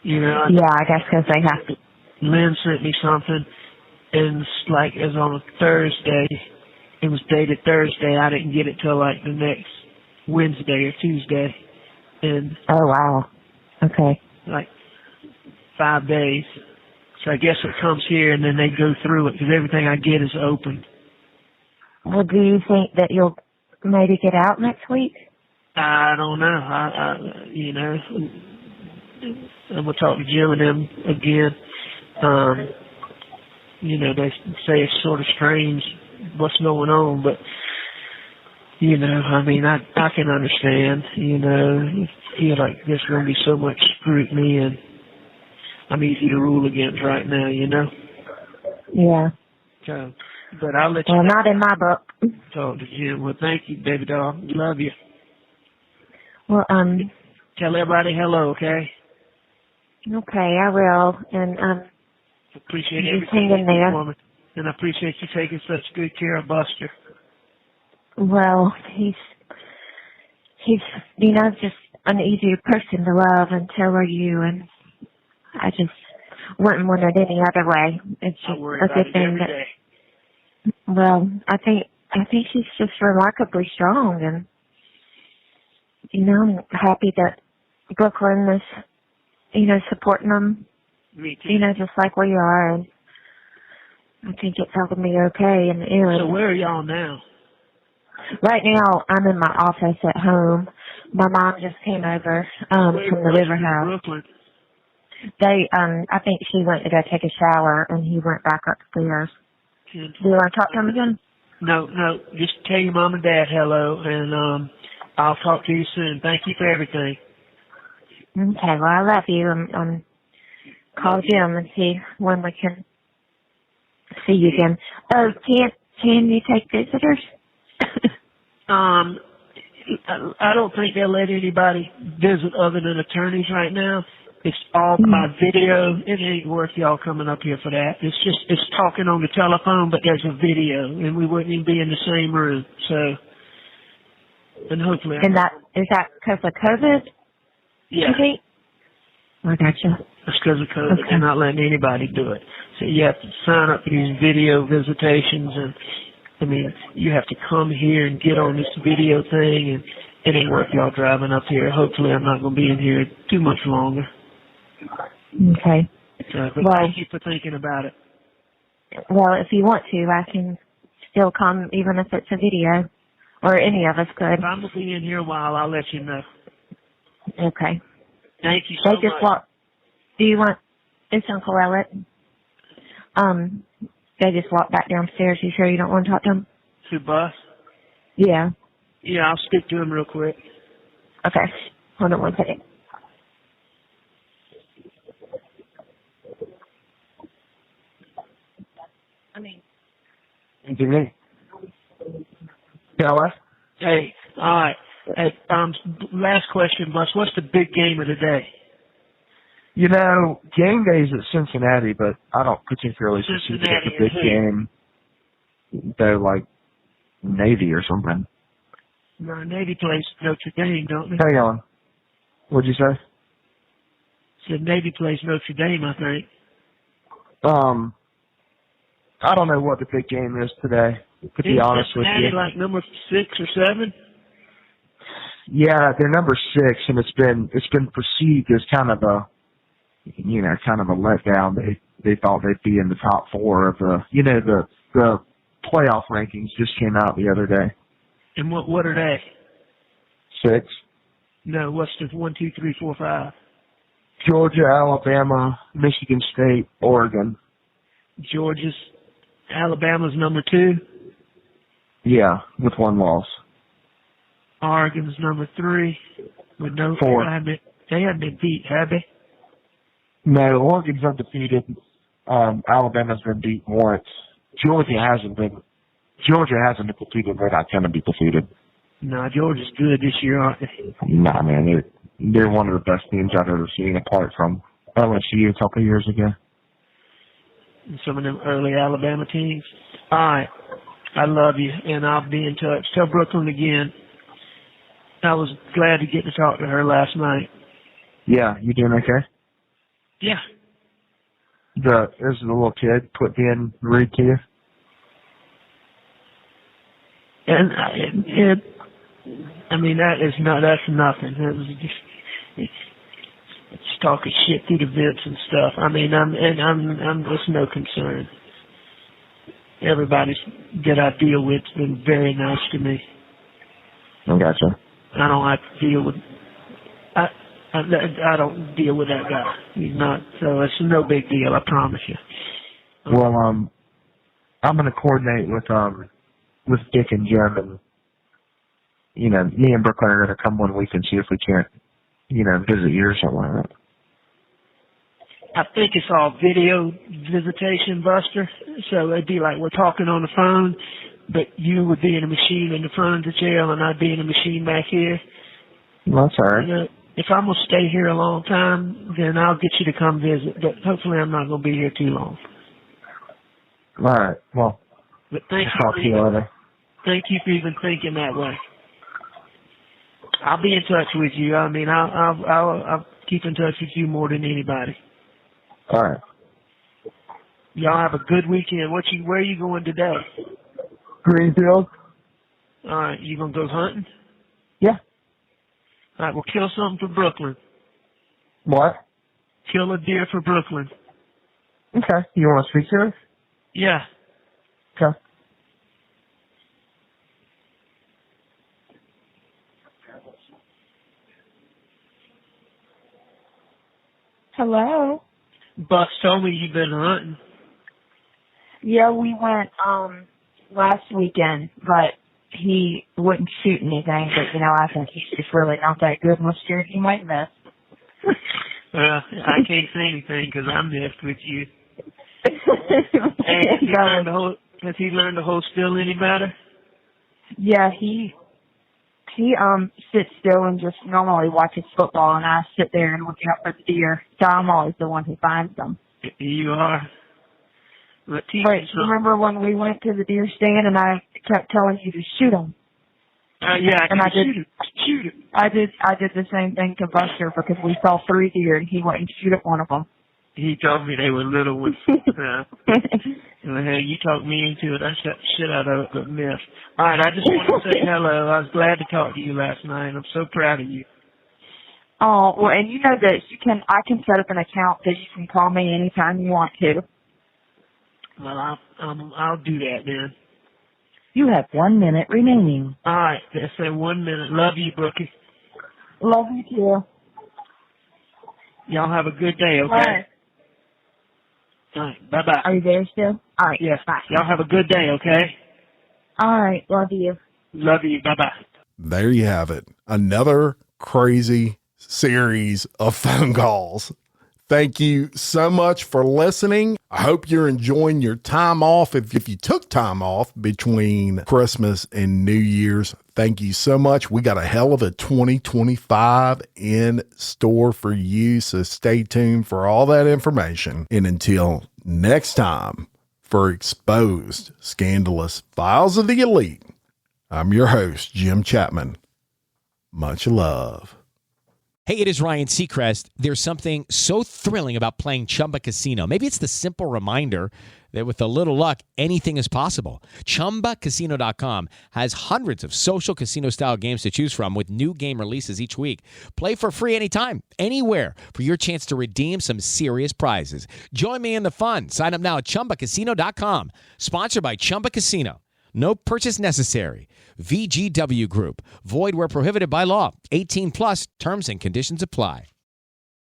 Yeah, I guess because they have to. Lynn sent me something, and it's like it was on a Thursday. It was dated Thursday. I didn't get it till like the next Wednesday or Tuesday, and oh wow. Okay. Like 5 days. So I guess it comes here and then they go through it because everything I get is open. Well, do you think that you'll maybe get out next week? I don't know. I'm going to talk to Jim and them again. They say it's sort of strange what's going on, but I can understand, you feel like there's going to be so much scrutiny and I'm easy to rule against right now, Yeah. So, but I'll let you. Well, not in my book. Talk to Jim. Well, thank you, baby doll. Love you. Well, Tell everybody hello, okay? okay, I will. And, Appreciate you everything hang in there. for me. And I appreciate you taking such good care of Buster. Well, he's, just an easier person to love, and so are you, and I just wouldn't want it any other way. It's just a good thing that, well, I think he's just remarkably strong, and, I'm happy that Brooklyn is, supporting him, Me too. just like we are, and I think it's helping me okay. And So where are y'all now? right now, I'm in my office at home. My mom just came over from the river house. Brooklyn. I think she went to go take a shower, and he went back upstairs. Do you want to talk to him again? No, just tell your mom and dad hello, and I'll talk to you soon. Thank you for everything. Okay, well, I love you. Call Jim and see when we can see you again. Oh, can you take visitors? I don't think they'll let anybody visit other than attorneys right now. It's all by video. It ain't worth y'all coming up here for that. It's talking on the telephone, but there's a video, and we wouldn't even be in the same room. So, and hopefully. And is that because of COVID? Yeah. Okay. I gotcha. It's because of COVID. Okay. They're not letting anybody do it. So you have to sign up for these video visitations, and you have to come here and get on this video thing, and it ain't worth y'all driving up here. Hopefully I'm not going to be in here too much longer. Okay. But thank you for thinking about it. Well, if you want to, I can still come even if it's a video, or any of us could. If I'm going to be in here a while, I'll let you know. Okay. Thank you so much. Do you want this, Uncle Elliot? They just walked back downstairs. You sure you don't want to talk to him? To Bus? Yeah. Yeah, I'll speak to him real quick. Okay. Hold on one second. Anthony? Yeah, what? Hey, all right. Hey, last question, Bus. What's the big game of the day? Game day's at Cincinnati, but I don't particularly see it as a big game. They're like Navy or something. No, Navy plays Notre Dame, don't they? Hang on. What'd you say? Said Navy plays Notre Dame, I think. I don't know what the big game is today, to be honest with you. Like number 6 or 7? Yeah, they're number 6, and it's been perceived as kind of a letdown. They thought they'd be in the top 4 of the playoff rankings just came out the other day. And what are they? 6. No, what's the 1, 2, 3, 4, 5? Georgia, Alabama, Michigan State, Oregon. Alabama's number 2? Yeah, with 1 loss. Oregon's number 3 with no 4. They haven't been beat, have they? No, Oregon's undefeated. Alabama's been beat once. Georgia hasn't been defeated. They're not going to be defeated. No, Georgia's good this year, aren't they? Nah, man, they're one of the best teams I've ever seen, apart from LSU a couple of years ago. And some of them early Alabama teams. All right, I love you, and I'll be in touch. Tell Brooklyn again. I was glad to get to talk to her last night. Yeah, you doing okay? Yeah. Is the little kid put in read to you? And that's nothing. It was just it's talking shit through the vents and stuff. I'm it's no concern. Everybody that I deal with has been very nice to me. I gotcha. I don't have to deal with. I don't deal with that guy. He's not. So it's no big deal. I promise you. Well, I'm gonna coordinate with Dick and Jim, and me and Brooklyn are gonna come one week and see if we can't, visit you or something like that. I think it's all video visitation, Buster. So it'd be like we're talking on the phone, but you would be in a machine in the front of the jail, and I'd be in a machine back here. Well, that's all right. If I'm going to stay here a long time, then I'll get you to come visit. But hopefully I'm not going to be here too long. All right. Well, but thank talk to you later. Thank you for even thinking that way. I'll be in touch with you. I mean, I'll keep in touch with you more than anybody. All right. Y'all have a good weekend. Where are you going today? Greenfield. All right. You going to go hunting? Yeah. All right. Well, kill something for Brooklyn. What? Kill a deer for Brooklyn. Okay. You want to speak to us? Yeah. Okay. Hello. Buck told me you've been hunting. Yeah, we went last weekend, but he wouldn't shoot anything. But I think he's just really not that good. I'm scared he might miss. Well, I can't say anything because I missed with you. Has he learned to hold still any better? Yeah, he sits still and just normally watches football, and I sit there and look out for the deer. So I'm always the one who finds them. You are. Wait, remember when we went to the deer stand and I kept telling you to shoot them? Yeah, I did. Shoot it. I did the same thing to Buster because we saw 3 deer and he wouldn't shoot at one of them. He told me they were little ones. Hey, you talked me into it. I shut the shit out of it, but missed. All right, I just wanted to say hello. I was glad to talk to you last night. I'm so proud of you. Oh, well, and you know that I can set up an account that you can call me anytime you want to. Well, I'll do that then. You have 1 minute remaining. All right, that's 1 minute. Love you, Brookie. Love you too. Y'all have a good day, okay? Bye. All right, bye-bye. Are you there still? All right, yes. Bye. Y'all have a good day, okay? All right, love you. Love you, bye-bye. There you have it. Another crazy series of phone calls. Thank you so much for listening. I hope you're enjoying your time off. If you took time off between Christmas and New Year's, thank you so much. We got a hell of a 2025 in store for you. So stay tuned for all that information. And until next time, for Exposed Scandalous Files of the Elite, I'm your host, Jim Chapman. Much love. Hey, it is Ryan Seacrest. There's something so thrilling about playing Chumba Casino. Maybe it's the simple reminder that with a little luck, anything is possible. ChumbaCasino.com has hundreds of social casino-style games to choose from with new game releases each week. Play for free anytime, anywhere for your chance to redeem some serious prizes. Join me in the fun. Sign up now at ChumbaCasino.com. Sponsored by Chumba Casino. No purchase necessary. VGW Group. Void where prohibited by law. 18 plus. Terms and conditions apply.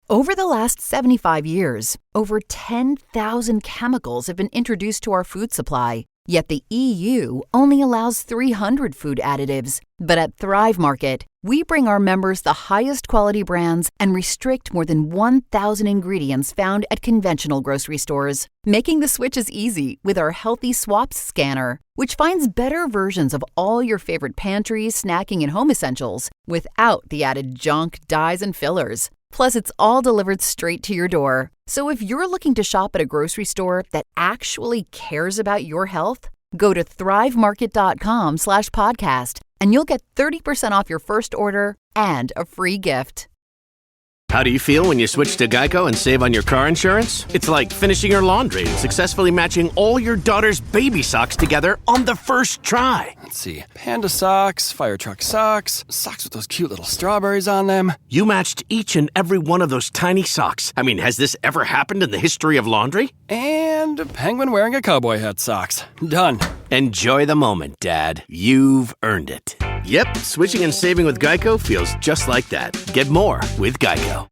Over the last 75 years, over 10,000 chemicals have been introduced to our food supply. Yet the EU only allows 300 food additives. But at Thrive Market, we bring our members the highest quality brands and restrict more than 1,000 ingredients found at conventional grocery stores, making the switches easy with our Healthy Swaps scanner, which finds better versions of all your favorite pantry, snacking, and home essentials without the added junk, dyes, and fillers. Plus, it's all delivered straight to your door. So if you're looking to shop at a grocery store that actually cares about your health, go to thrivemarket.com/podcast and you'll get 30% off your first order and a free gift. How do you feel when you switch to Geico and save on your car insurance? It's like finishing your laundry and successfully matching all your daughter's baby socks together on the first try. Let's see. Panda socks, fire truck socks, socks with those cute little strawberries on them. You matched each and every one of those tiny socks. I mean, has this ever happened in the history of laundry? And a penguin wearing a cowboy hat socks. Done. Enjoy the moment, Dad. You've earned it. Yep, switching and saving with Geico feels just like that. Get more with Geico.